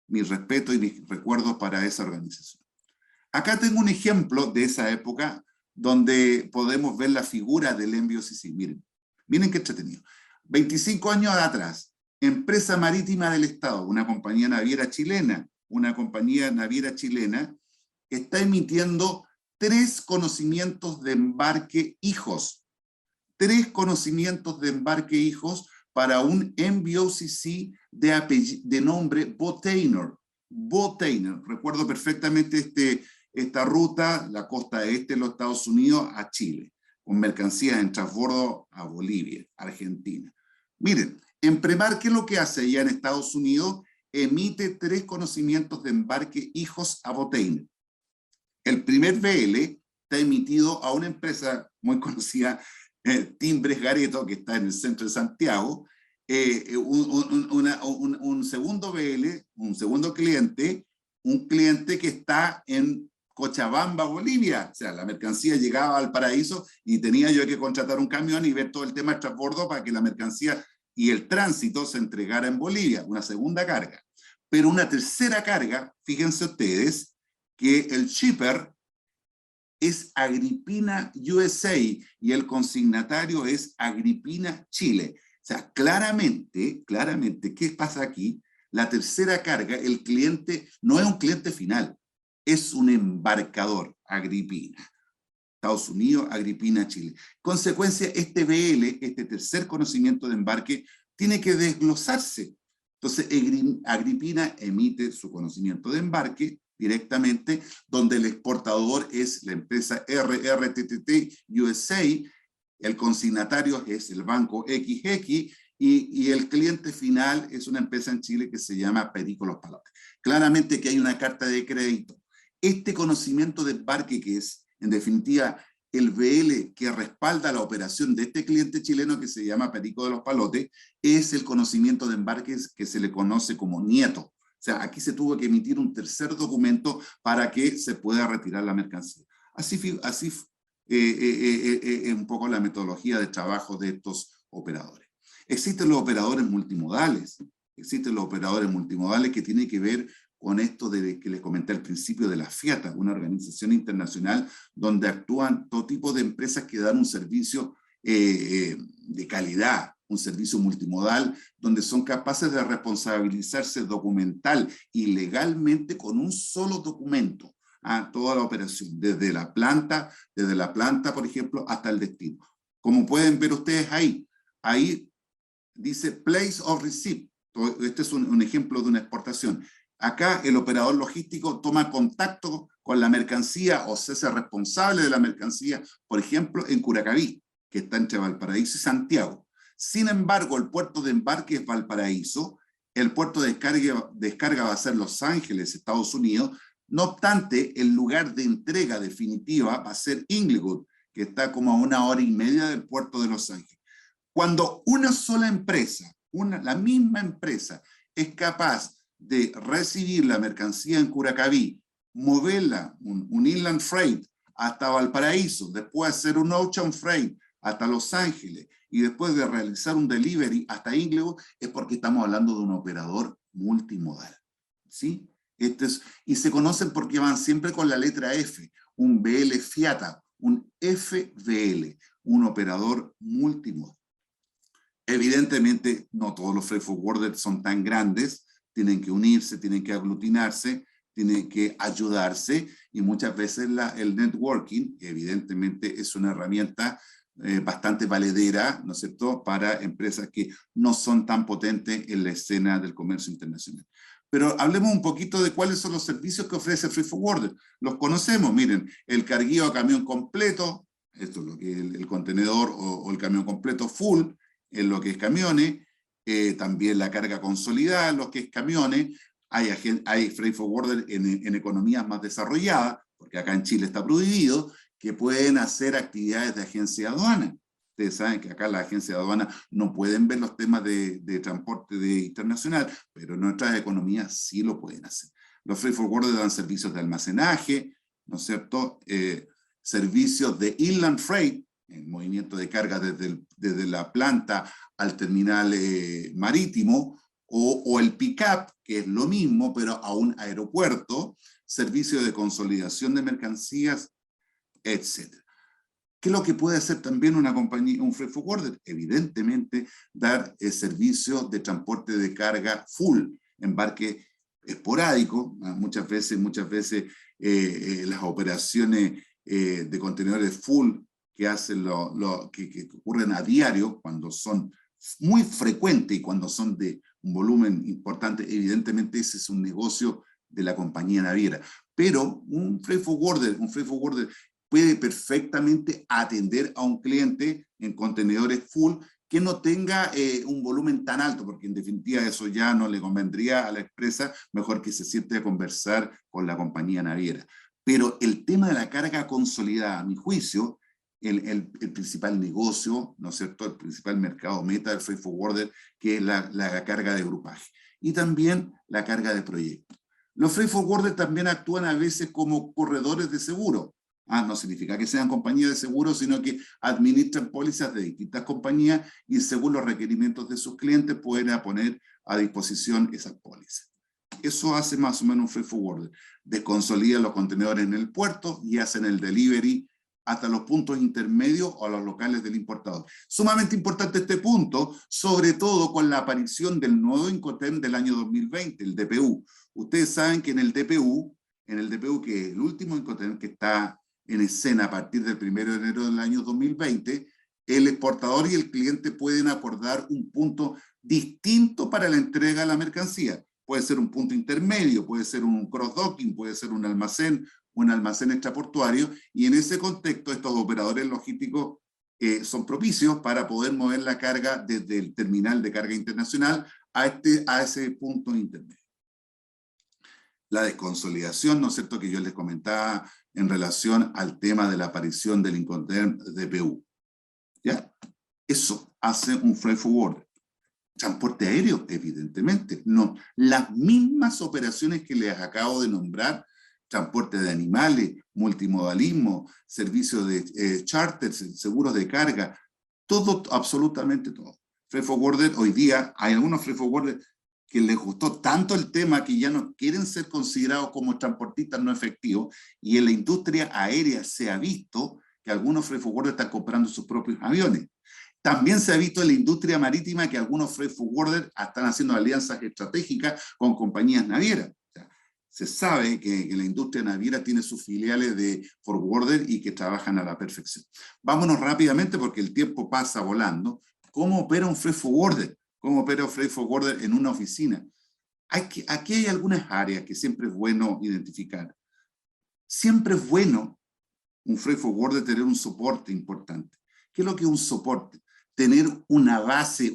Mi respeto y mis recuerdos para esa organización. Acá tengo un ejemplo de esa época donde podemos ver la figura del MVOCC. Miren, miren qué entretenido. 25 años atrás, Empresa Marítima del Estado, una compañía naviera chilena, está emitiendo 3 conocimientos de embarque hijos. 3 conocimientos de embarque hijos para un MVOCC de nombre Botainer. Botainer, recuerdo perfectamente esta ruta, la costa este de los Estados Unidos a Chile, con mercancías en transbordo a Bolivia, Argentina. Miren, Empremar, ¿qué es lo que hace allá en Estados Unidos? Emite 3 conocimientos de embarque hijos a Botainer. El primer BL está emitido a una empresa muy conocida, Timbres Gareto, que está en el centro de Santiago. Un segundo BL, un segundo cliente, un cliente que está en Cochabamba, Bolivia. O sea, la mercancía llegaba al Paraíso y tenía yo que contratar un camión y ver todo el tema de transbordo para que la mercancía y el tránsito se entregara en Bolivia, una segunda carga. Pero una tercera carga, fíjense ustedes, que el shipper es Agripina USA y el consignatario es Agripina Chile. O sea, claramente, ¿qué pasa aquí? La tercera carga, el cliente no es un cliente final, es un embarcador, Agripina. Estados Unidos, Agripina, Chile. Consecuencia, este BL, este tercer conocimiento de embarque, tiene que desglosarse. Entonces, Agripina emite su conocimiento de embarque directamente, donde el exportador es la empresa RRTT USA, el consignatario es el banco XX, y el cliente final es una empresa en Chile que se llama Perico Los Palotes. Claramente que hay una carta de crédito. Este conocimiento de embarque, que es, en definitiva, el BL que respalda la operación de este cliente chileno que se llama Perico de los Palotes, es el conocimiento de embarques que se le conoce como nieto. O sea, aquí se tuvo que emitir un tercer documento para que se pueda retirar la mercancía. Así un poco la metodología de trabajo de estos operadores. Existen los operadores multimodales. Que tienen que ver con esto que les comenté al principio de la FIATA, una organización internacional donde actúan todo tipo de empresas que dan un servicio de calidad, un servicio multimodal, donde son capaces de responsabilizarse documental y legalmente con un solo documento a toda la operación, desde la planta, por ejemplo, hasta el destino. Como pueden ver ustedes ahí dice place of receipt. Este es un ejemplo de una exportación. Acá el operador logístico toma contacto con la mercancía o se hace responsable de la mercancía, por ejemplo, en Curacaví, que está entre Valparaíso y Santiago. Sin embargo, el puerto de embarque es Valparaíso, el puerto de descarga va a ser Los Ángeles, Estados Unidos. No obstante, el lugar de entrega definitiva va a ser Inglewood, que está como a 1 hora y media del puerto de Los Ángeles. Cuando una sola empresa, la misma empresa, es capaz de recibir la mercancía en Curacaví, moverla, un inland freight, hasta Valparaíso, después hacer un ocean freight hasta Los Ángeles, y después de realizar un delivery hasta Inglewood, es porque estamos hablando de un operador multimodal. ¿Sí? Y se conocen porque van siempre con la letra F, un BL FIATA, un FBL, un operador multimodal. Evidentemente, no todos los freight forwarders son tan grandes, tienen que unirse, tienen que aglutinarse, tienen que ayudarse, y muchas veces el networking, evidentemente, es una herramienta bastante valedera, ¿no es cierto?, para empresas que no son tan potentes en la escena del comercio internacional. Pero hablemos un poquito de cuáles son los servicios que ofrece Freight Forwarder. Los conocemos, miren, el carguío a camión completo, esto es lo que el contenedor o el camión completo full, en lo que es camiones, también la carga consolidada en lo que es camiones. Hay freight forwarder en economías más desarrolladas, porque acá en Chile está prohibido, que pueden hacer actividades de agencia de aduana. Ustedes saben que acá la agencia de aduana no pueden ver los temas de transporte internacional, pero en otras economías sí lo pueden hacer. Los freight forwarders dan servicios de almacenaje, ¿no es cierto? Servicios de inland freight, el movimiento de carga desde la planta al terminal marítimo, o el pick-up, que es lo mismo, pero a un aeropuerto, servicios de consolidación de mercancías, etc. ¿Qué es lo que puede hacer también una compañía, un freight forwarder? Evidentemente, dar servicios de transporte de carga full, embarque esporádico. Muchas veces las operaciones de contenedores full que hacen que ocurren a diario, cuando son muy frecuentes y cuando son de un volumen importante, evidentemente ese es un negocio de la compañía naviera. Pero un freight forwarder puede perfectamente atender a un cliente en contenedores full que no tenga un volumen tan alto, porque en definitiva eso ya no le convendría a la empresa, mejor que se siente a conversar con la compañía naviera. Pero el tema de la carga consolidada, a mi juicio, el principal negocio, ¿no es cierto?, el principal mercado meta del freight forwarder, que es la carga de grupaje. Y también la carga de proyectos. Los freight forwarders también actúan a veces como corredores de seguro. No significa que sean compañías de seguro, sino que administran pólizas de distintas compañías y según los requerimientos de sus clientes pueden poner a disposición esas pólizas. Eso hace más o menos un freight forwarder. Desconsolida los contenedores en el puerto y hacen el delivery hasta los puntos intermedios o a los locales del importador. Sumamente importante este punto, sobre todo con la aparición del nuevo Incoterm del año 2020, el DPU. Ustedes saben que en el DPU, que es el último Incoterm que está en escena a partir del 1 de enero del año 2020, el exportador y el cliente pueden acordar un punto distinto para la entrega de la mercancía. Puede ser un punto intermedio, puede ser un cross-docking, puede ser un almacén extraportuario, y en ese contexto estos operadores logísticos son propicios para poder mover la carga desde el terminal de carga internacional a ese punto intermedio. La desconsolidación, ¿no es cierto?, que yo les comentaba en relación al tema de la aparición del Incoterm DPU. ¿Ya? Eso hace un freight forwarder. Transporte aéreo, evidentemente. No, las mismas operaciones que les acabo de nombrar, transporte de animales, multimodalismo, servicios de charters, seguros de carga, todo, absolutamente todo. Freight forwarder, hoy día hay algunos freight forwarders que les gustó tanto el tema que ya no quieren ser considerados como transportistas no efectivos, y en la industria aérea se ha visto que algunos freight forwarders están comprando sus propios aviones. También se ha visto en la industria marítima que algunos freight forwarders están haciendo alianzas estratégicas con compañías navieras. O sea, se sabe que la industria naviera tiene sus filiales de forwarder y que trabajan a la perfección. Vámonos rápidamente porque el tiempo pasa volando. ¿Cómo opera un freight forwarder? ¿Cómo opera un freight forwarder en una oficina? Aquí hay algunas áreas que siempre es bueno identificar. Siempre es bueno un freight forwarder tener un soporte importante. ¿Qué es lo que es un soporte? Tener una base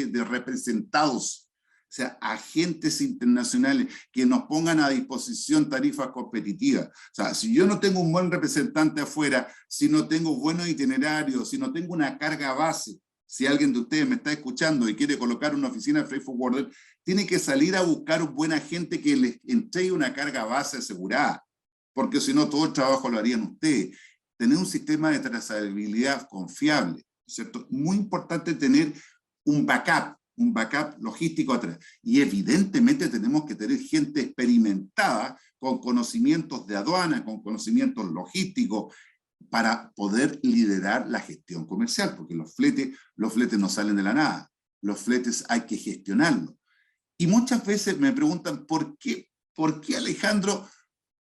de representados, o sea, agentes internacionales que nos pongan a disposición tarifas competitivas. O sea, si yo no tengo un buen representante afuera, si no tengo buenos itinerarios, si no tengo una carga base, si alguien de ustedes me está escuchando y quiere colocar una oficina de freight forwarder, tiene que salir a buscar un buen agente que les entregue una carga base asegurada, porque si no todo el trabajo lo harían ustedes. Tener un sistema de trazabilidad confiable, ¿cierto? Muy importante tener un backup logístico atrás. Y evidentemente tenemos que tener gente experimentada con conocimientos de aduana, con conocimientos logísticos, para poder liderar la gestión comercial, porque los fletes no salen de la nada. Los fletes hay que gestionarlos. Y muchas veces me preguntan, ¿por qué Alejandro,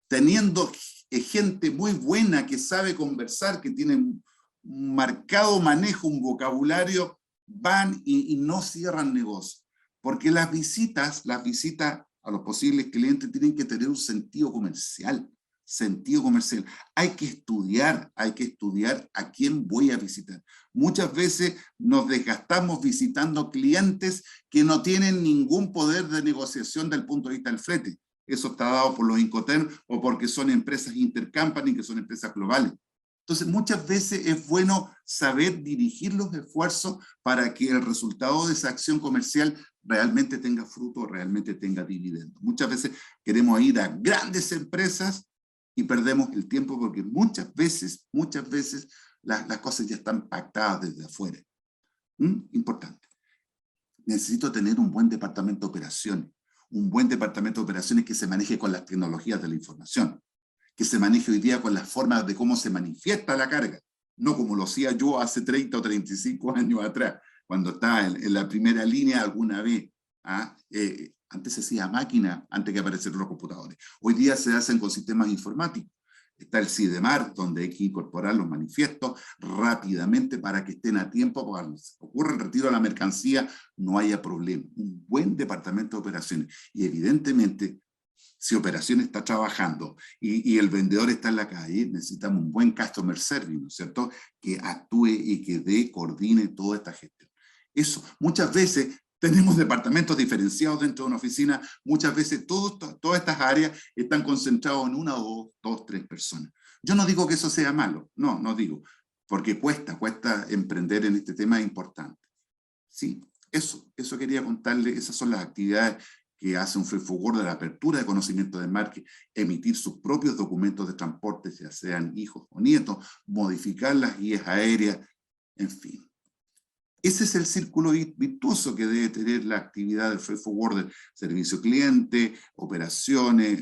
teniendo gente muy buena que sabe conversar, que tiene un marcado manejo, un vocabulario, van y no cierran negocios? Porque las visitas a los posibles clientes tienen que tener un sentido comercial. Hay que estudiar a quién voy a visitar. Muchas veces nos desgastamos visitando clientes que no tienen ningún poder de negociación desde el punto de vista del flete. Eso está dado por los Incoterm o porque son empresas intercompany, que son empresas globales. Entonces, muchas veces es bueno saber dirigir los esfuerzos para que el resultado de esa acción comercial realmente tenga fruto, realmente tenga dividendo. Muchas veces queremos ir a grandes empresas y perdemos el tiempo porque muchas veces las cosas ya están pactadas desde afuera. Importante. Necesito tener un buen departamento de operaciones, un buen departamento de operaciones que se maneje con las tecnologías de la información, que se maneje hoy día con las formas de cómo se manifiesta la carga, no como lo hacía yo hace 30 o 35 años atrás, cuando estaba en la primera línea alguna vez. Antes se hacía a máquina, antes que aparecieran los computadores. Hoy día se hacen con sistemas informáticos. Está el CIDEMAR, donde hay que incorporar los manifiestos rápidamente para que estén a tiempo, cuando ocurre el retiro de la mercancía, no haya problema. Un buen departamento de operaciones. Y evidentemente, si operaciones está trabajando y el vendedor está en la calle, necesitamos un buen customer service, ¿no es cierto?, que actúe y que coordine toda esta gestión. Eso, muchas veces tenemos departamentos diferenciados dentro de una oficina, muchas veces todas estas áreas están concentradas en una o dos, tres personas. Yo no digo que eso sea malo, no digo, porque cuesta emprender en este tema, es importante. Sí, eso quería contarle, esas son las actividades que hace un freight forwarder, la apertura de conocimiento de marca, emitir sus propios documentos de transporte, ya sean hijos o nietos, modificar las guías aéreas, en fin. Ese es el círculo virtuoso que debe tener la actividad del freight forwarder: servicio cliente, operaciones,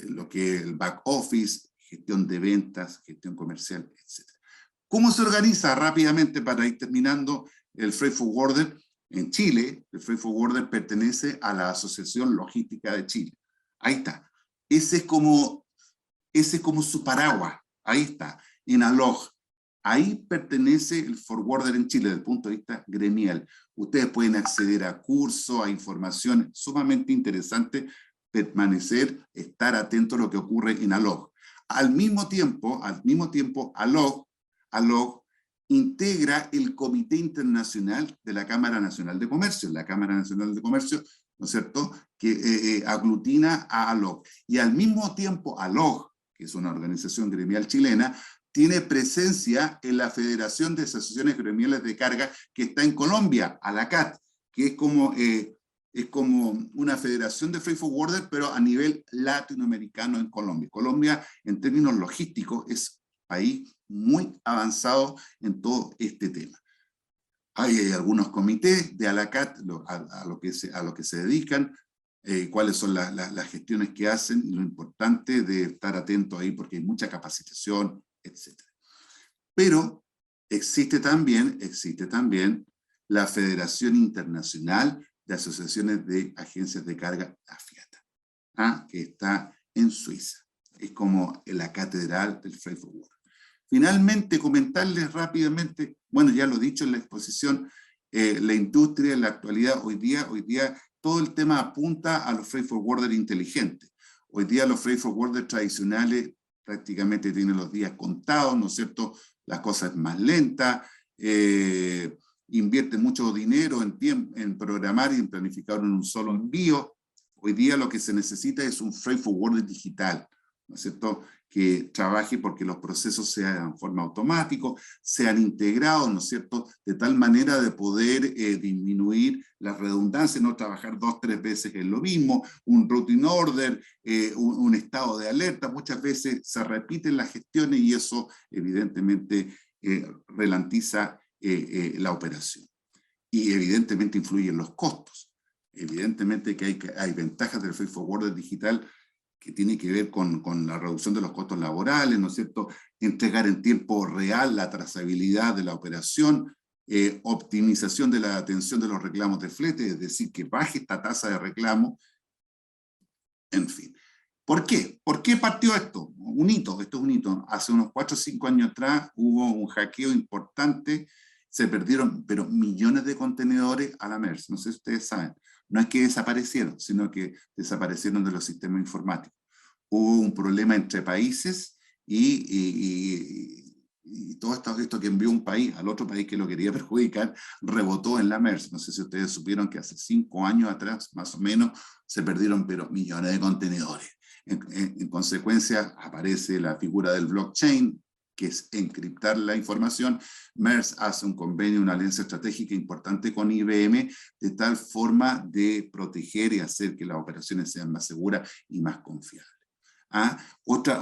lo que es el back office, gestión de ventas, gestión comercial, etc. ¿Cómo se organiza rápidamente, para ir terminando, el freight forwarder? En Chile, el freight forwarder pertenece a la Asociación Logística de Chile. Ahí está. Ese es como su paraguas. Ahí está. En ALOG. Ahí pertenece el forwarder en Chile desde el punto de vista gremial. Ustedes pueden acceder a cursos, a información sumamente interesante, permanecer, estar atento a lo que ocurre en ALOG. Al mismo tiempo, ALOG integra el Comité Internacional de la Cámara Nacional de Comercio. La Cámara Nacional de Comercio, ¿no es cierto?, que aglutina a ALOG. Y al mismo tiempo, ALOG, que es una organización gremial chilena, tiene presencia en la Federación de Asociaciones Gremiales de Carga, que está en Colombia, ALACAT, que es como una federación de freight forwarder, pero a nivel latinoamericano en Colombia. Colombia, en términos logísticos, es un país muy avanzado en todo este tema. Hay algunos comités de ALACAT a lo que se dedican, cuáles son las gestiones que hacen, y lo importante de estar atento ahí, porque hay mucha capacitación, etc. Pero existe también la Federación Internacional de Asociaciones de Agencias de Carga, AFIATA, que está en Suiza. Es como la catedral del freight forward. Finalmente, comentarles rápidamente, bueno, ya lo he dicho en la exposición, la industria en la actualidad, hoy día todo el tema apunta a los freight forwarders inteligentes. Hoy día los freight forwarders tradicionales prácticamente tienen los días contados, ¿no es cierto? Las cosas más lentas, invierte mucho dinero en programar y en planificar en un solo envío. Hoy día lo que se necesita es un freight forwarder digital, ¿no es cierto?, que trabaje porque los procesos se hagan en forma automática, sean integrados, ¿no es cierto?, de tal manera de poder disminuir la redundancia, no trabajar 2 o 3 veces en lo mismo, un routine order, un estado de alerta. Muchas veces se repiten las gestiones y eso evidentemente ralentiza la operación. Y evidentemente influye en los costos. Evidentemente que hay ventajas del freight forwarder digital que tiene que ver con la reducción de los costos laborales, ¿no es cierto?, entregar en tiempo real la trazabilidad de la operación, optimización de la atención de los reclamos de flete, es decir, que baje esta tasa de reclamo, en fin. ¿Por qué? ¿Por qué partió esto? Un hito, esto es un hito. Hace unos 4 o 5 años atrás hubo un hackeo importante, se perdieron pero millones de contenedores a la Maersk, no sé si ustedes saben. No es que desaparecieron, sino que desaparecieron de los sistemas informáticos. Hubo un problema entre países y todo esto que envió un país al otro país que lo quería perjudicar, rebotó en la Maersk. No sé si ustedes supieron que hace 5 años atrás, más o menos, se perdieron pero millones de contenedores. En consecuencia, aparece la figura del blockchain, que es encriptar la información. Maersk hace un convenio, una alianza estratégica importante con IBM, de tal forma de proteger y hacer que las operaciones sean más seguras y más confiables. Otro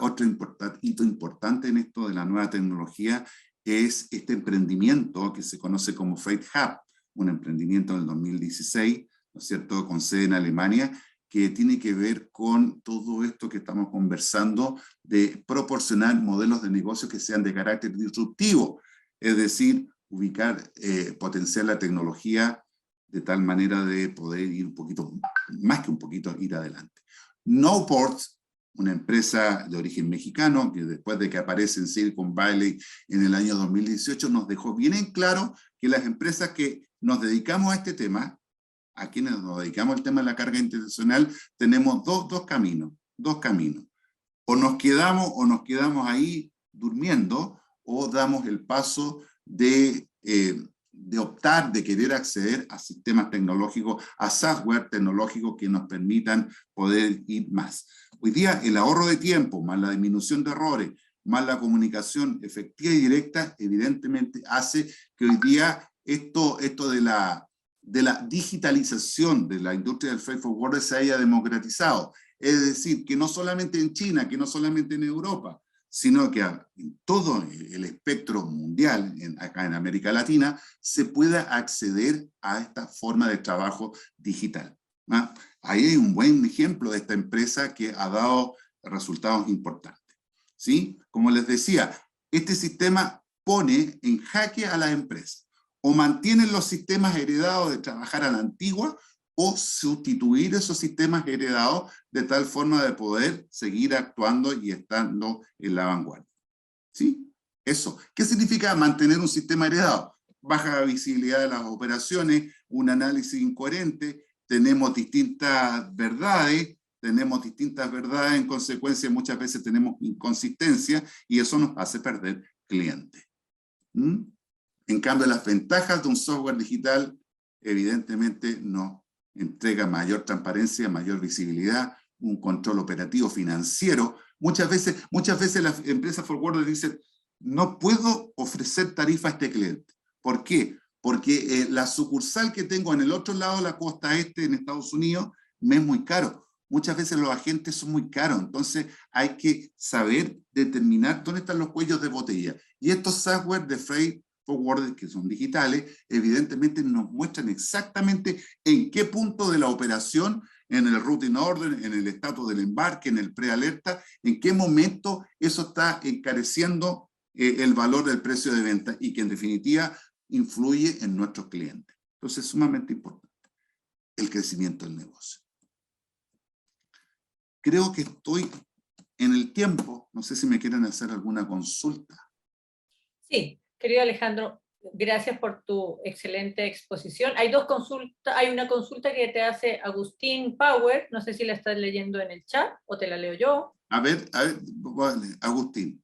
hito importante en esto de la nueva tecnología es este emprendimiento que se conoce como Freight Hub, un emprendimiento del 2016, ¿no es cierto?, con sede en Alemania, que tiene que ver con todo esto que estamos conversando de proporcionar modelos de negocio que sean de carácter disruptivo, es decir, ubicar, potenciar la tecnología de tal manera de poder ir un poquito, más que un poquito, ir adelante. Noports, una empresa de origen mexicano, que después de que aparece en Silicon Valley en el año 2018, nos dejó bien en claro que las empresas que nos dedicamos a este tema, a quienes nos dedicamos al tema de la carga internacional, tenemos dos caminos. O nos quedamos ahí durmiendo, o damos el paso de optar, de querer acceder a sistemas tecnológicos, a software tecnológico que nos permitan poder ir más. Hoy día el ahorro de tiempo, más la disminución de errores, más la comunicación efectiva y directa, evidentemente hace que hoy día esto de la digitalización de la industria del freight forwarder se haya democratizado. Es decir, que no solamente en China, que no solamente en Europa, sino que en todo el espectro mundial, acá en América Latina, se pueda acceder a esta forma de trabajo digital, ¿no? Ahí hay un buen ejemplo de esta empresa que ha dado resultados importantes, ¿sí? Como les decía, este sistema pone en jaque a las empresas. O mantienen los sistemas heredados de trabajar a la antigua, o sustituir esos sistemas heredados de tal forma de poder seguir actuando y estando en la vanguardia. ¿Sí? Eso. ¿Qué significa mantener un sistema heredado? Baja visibilidad de las operaciones, un análisis incoherente, tenemos distintas verdades, en consecuencia muchas veces tenemos inconsistencia y eso nos hace perder clientes. ¿Mm? En cambio, las ventajas de un software digital evidentemente nos entrega mayor transparencia, mayor visibilidad, un control operativo financiero. Muchas veces las empresas forwarders dicen, no puedo ofrecer tarifa a este cliente. ¿Por qué? Porque la sucursal que tengo en el otro lado de la costa este, en Estados Unidos, me es muy caro. Muchas veces los agentes son muy caros, entonces hay que saber determinar dónde están los cuellos de botella. Y estos software de freight forwarders, que son digitales, evidentemente nos muestran exactamente en qué punto de la operación, en el routing order, en el estatus del embarque, en el prealerta, en qué momento eso está encareciendo el valor del precio de venta y que en definitiva influye en nuestros clientes. Entonces es sumamente importante el crecimiento del negocio. Creo que estoy en el tiempo, no sé si me quieren hacer alguna consulta. Sí, querido Alejandro, gracias por tu excelente exposición. Hay una consulta que te hace Agustín Power, no sé si la estás leyendo en el chat o te la leo yo. A ver, vale, Agustín.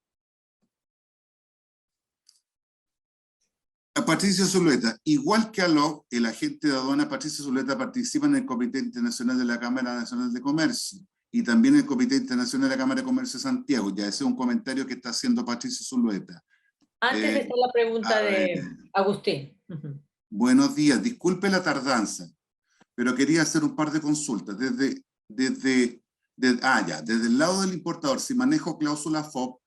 A Patricia Zuleta, igual que a el agente de aduana Patricia Zuleta participa en el Comité Internacional de la Cámara Nacional de Comercio y también el Comité Internacional de la Cámara de Comercio de Santiago. Ya ese es un comentario que está haciendo Patricia Zuleta. Antes está la pregunta de Agustín. Buenos días, disculpe la tardanza, pero quería hacer un par de consultas. Desde el lado del importador, si manejo cláusula FOB,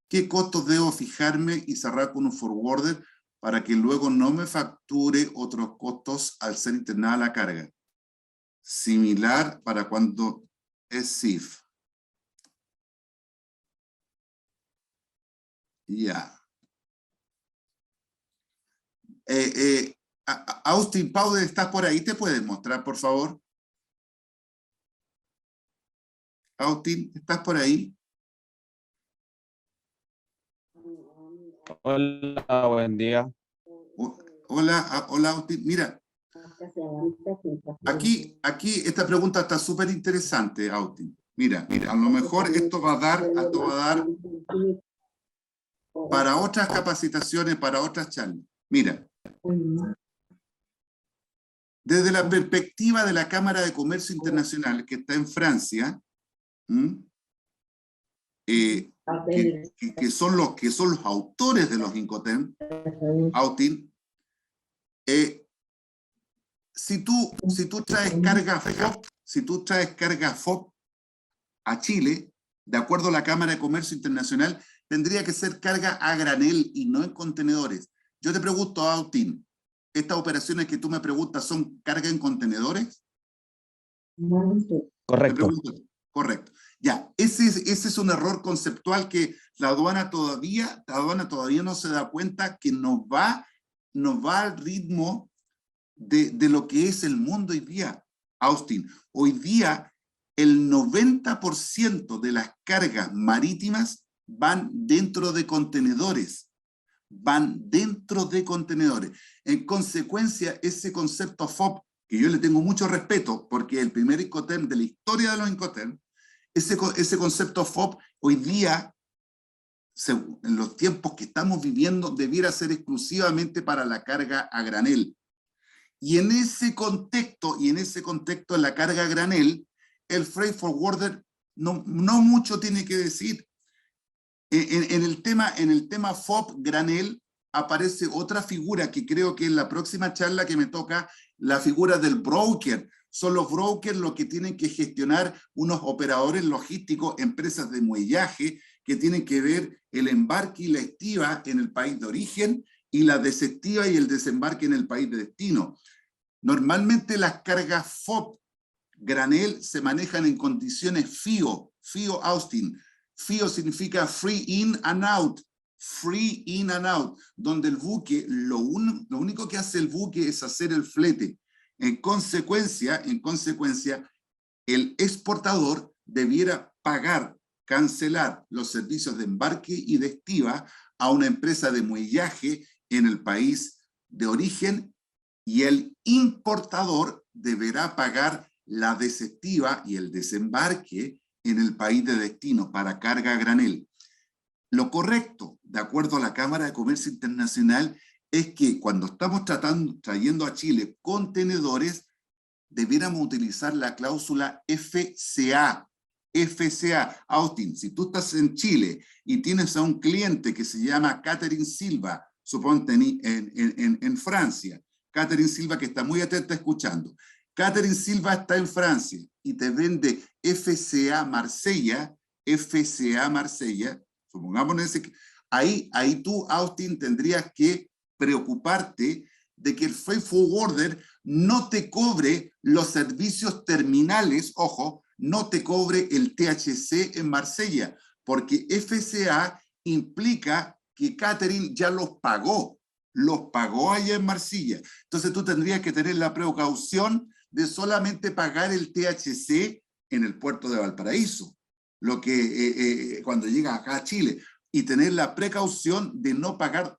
¿qué costos debo fijarme y cerrar con un forwarder para que luego no me facture otros costos al ser internada la carga? Similar para cuando es SIF. Ya. Austin Powder, ¿estás por ahí? ¿Te puedes mostrar, por favor? Austin, ¿estás por ahí? Hola, buen día. Hola, Austin. Mira, aquí esta pregunta está súper interesante, Austin. Mira, a lo mejor esto va a dar para otras capacitaciones, para otras charlas. Mira, desde la perspectiva de la Cámara de Comercio Internacional, que está en Francia, que son los autores de los Incoterms, Austin, si tú traes carga FOB a Chile, de acuerdo a la Cámara de Comercio Internacional, tendría que ser carga a granel y no en contenedores. Yo te pregunto, Austin, ¿estas operaciones que tú me preguntas son carga en contenedores? Correcto. Correcto. Ya, ese es un error conceptual que la aduana todavía no se da cuenta que nos va al ritmo de lo que es el mundo hoy día, Austin. Hoy día, el 90% de las cargas marítimas van dentro de contenedores. En consecuencia, ese concepto FOB, que yo le tengo mucho respeto, porque el primer Incoterm de la historia de los Incoterm, ese concepto FOB hoy día, en los tiempos que estamos viviendo, debiera ser exclusivamente para la carga a granel. Y en ese contexto, en la carga a granel, el freight forwarder no mucho tiene que decir. En el tema FOB granel aparece otra figura que creo que en la próxima charla que me toca, la figura del broker. Son los brokers los que tienen que gestionar unos operadores logísticos, empresas de muellaje, que tienen que ver el embarque y la estiva en el país de origen y la desestiva y el desembarque en el país de destino. Normalmente las cargas FOB granel se manejan en condiciones FIO Austin. FIO significa free in and out, donde el buque, lo único que hace el buque es hacer el flete. En consecuencia, el exportador debiera cancelar los servicios de embarque y de estiva a una empresa de muellaje en el país de origen, y el importador deberá pagar la desestiva y el desembarque en el país de destino para carga a granel. Lo correcto, de acuerdo a la Cámara de Comercio Internacional, es que cuando estamos trayendo a Chile contenedores, debiéramos utilizar la cláusula FCA. Austin, si tú estás en Chile y tienes a un cliente que se llama Catherine Silva, suponte en Francia, Catherine Silva, que está muy atenta escuchando. Catherine Silva está en Francia y te vende FCA Marsella, supongamos ahí tú, Austin, tendrías que preocuparte de que el freight forwarder no te cobre los servicios terminales, ojo, no te cobre el THC en Marsella, porque FCA implica que Catherine ya los pagó allá en Marsella. Entonces tú tendrías que tener la precaución de solamente pagar el THC en el puerto de Valparaíso, lo que cuando llegas acá a Chile, y tener la precaución de no pagar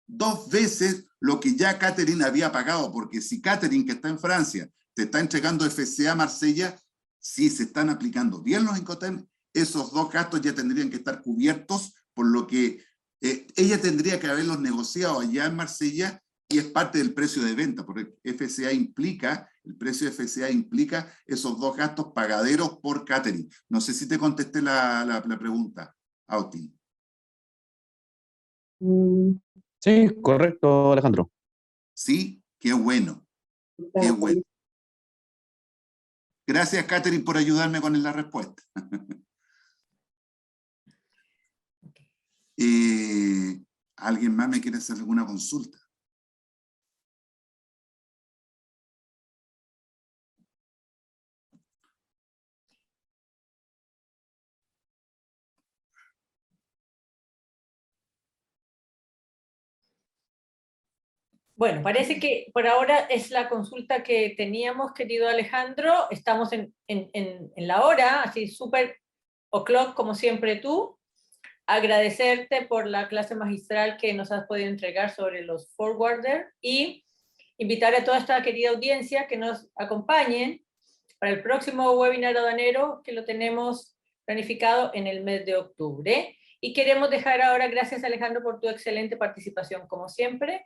2 veces lo que ya Catherine había pagado, porque si Catherine, que está en Francia, te está entregando FCA Marsella, si se están aplicando bien los Incoterm, esos 2 gastos ya tendrían que estar cubiertos, por lo que ella tendría que haberlos negociado allá en Marsella, y es parte del precio de venta, porque el precio de FCA implica esos 2 gastos pagaderos por Catherine. No sé si te contesté la pregunta, Austin. Sí, correcto, Alejandro. Sí, qué bueno. Qué bueno. Gracias, Catherine, por ayudarme con la respuesta. ¿Alguien más me quiere hacer alguna consulta? Bueno, parece que por ahora es la consulta que teníamos, querido Alejandro. Estamos en la hora, así súper o'clock como siempre tú. Agradecerte por la clase magistral que nos has podido entregar sobre los forwarders y invitar a toda esta querida audiencia que nos acompañen para el próximo webinar aduanero, que lo tenemos planificado en el mes de octubre. Y queremos dejar ahora, gracias Alejandro por tu excelente participación como siempre,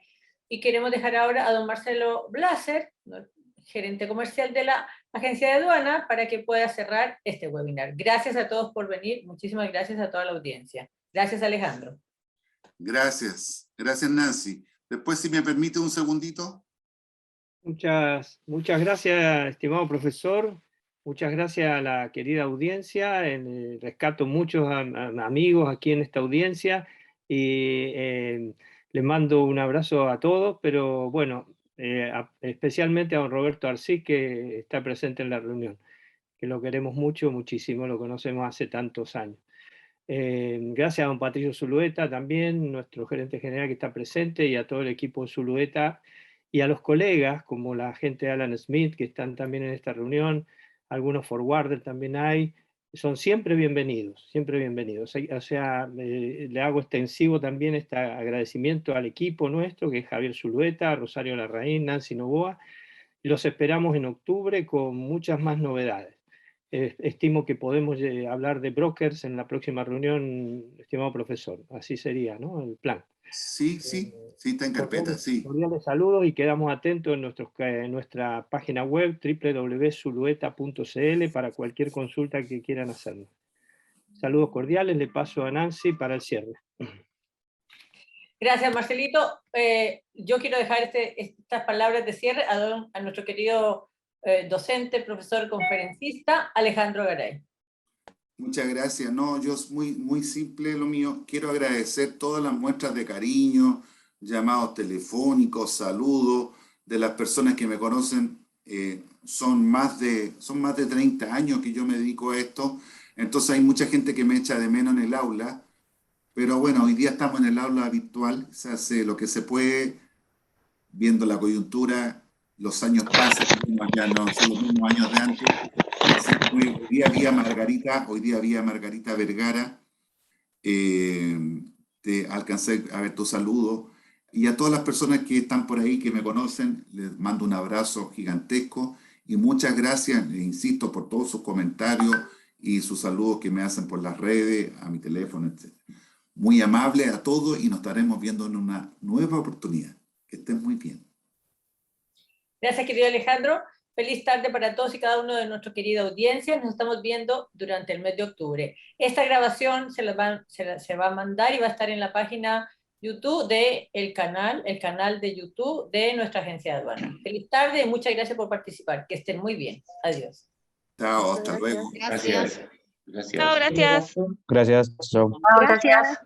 y queremos dejar ahora a don Marcelo Blaser, gerente comercial de la Agencia de Aduana, para que pueda cerrar este webinar. Gracias a todos por venir, muchísimas gracias a toda la audiencia. Gracias, Alejandro. Gracias, Nancy. Después, si me permite un segundito. Muchas gracias, estimado profesor. Muchas gracias a la querida audiencia. Rescato muchos amigos aquí en esta audiencia y les mando un abrazo a todos, pero bueno, especialmente a don Roberto Arcís, que está presente en la reunión. que lo queremos mucho, muchísimo, lo conocemos hace tantos años. Gracias a don Patricio Zulueta también, nuestro gerente general que está presente, y a todo el equipo de Zulueta, y a los colegas, como la gente de Alan Smith, que están también en esta reunión, algunos forwarder también hay, son siempre bienvenidos, siempre bienvenidos. O sea, le hago extensivo también este agradecimiento al equipo nuestro, que es Javier Zulueta, Rosario Larraín, Nancy Novoa. Los esperamos en octubre con muchas más novedades. Estimo que podemos hablar de brokers en la próxima reunión, estimado profesor. Así sería, ¿no? El plan. Sí, está en carpeta, sí. Cordiales saludos y quedamos atentos en nuestra página web www.zulueta.cl para cualquier consulta que quieran hacernos. Saludos cordiales, le paso a Nancy para el cierre. Gracias, Marcelito. Yo quiero dejar estas palabras de cierre a nuestro querido docente, profesor, conferencista, Alejandro Garay. Muchas gracias. No, yo es muy simple lo mío. Quiero agradecer todas las muestras de cariño, llamados telefónicos, saludos de las personas que me conocen. Son más de 30 años que yo me dedico a esto. Entonces hay mucha gente que me echa de menos en el aula. Pero bueno, hoy día estamos en el aula virtual. Se hace lo que se puede, viendo la coyuntura. Los años pasan, ya no son los mismos años de antes. Hoy día había Margarita Vergara, te alcancé a ver tu saludo, y a todas las personas que están por ahí, que me conocen, les mando un abrazo gigantesco, y muchas gracias, insisto, por todos sus comentarios y sus saludos que me hacen por las redes, a mi teléfono, etc. Muy amable a todos, y nos estaremos viendo en una nueva oportunidad. Que estén muy bien. Gracias, querido Alejandro. Feliz tarde para todos y cada uno de nuestra querida audiencia. Nos estamos viendo durante el mes de octubre. Esta grabación se va a mandar y va a estar en la página YouTube el canal de YouTube de nuestra agencia de aduana. Feliz tarde y muchas gracias por participar. Que estén muy bien. Adiós. Chao, hasta luego. Gracias. Gracias. Chao, gracias. Gracias. Chao. Gracias.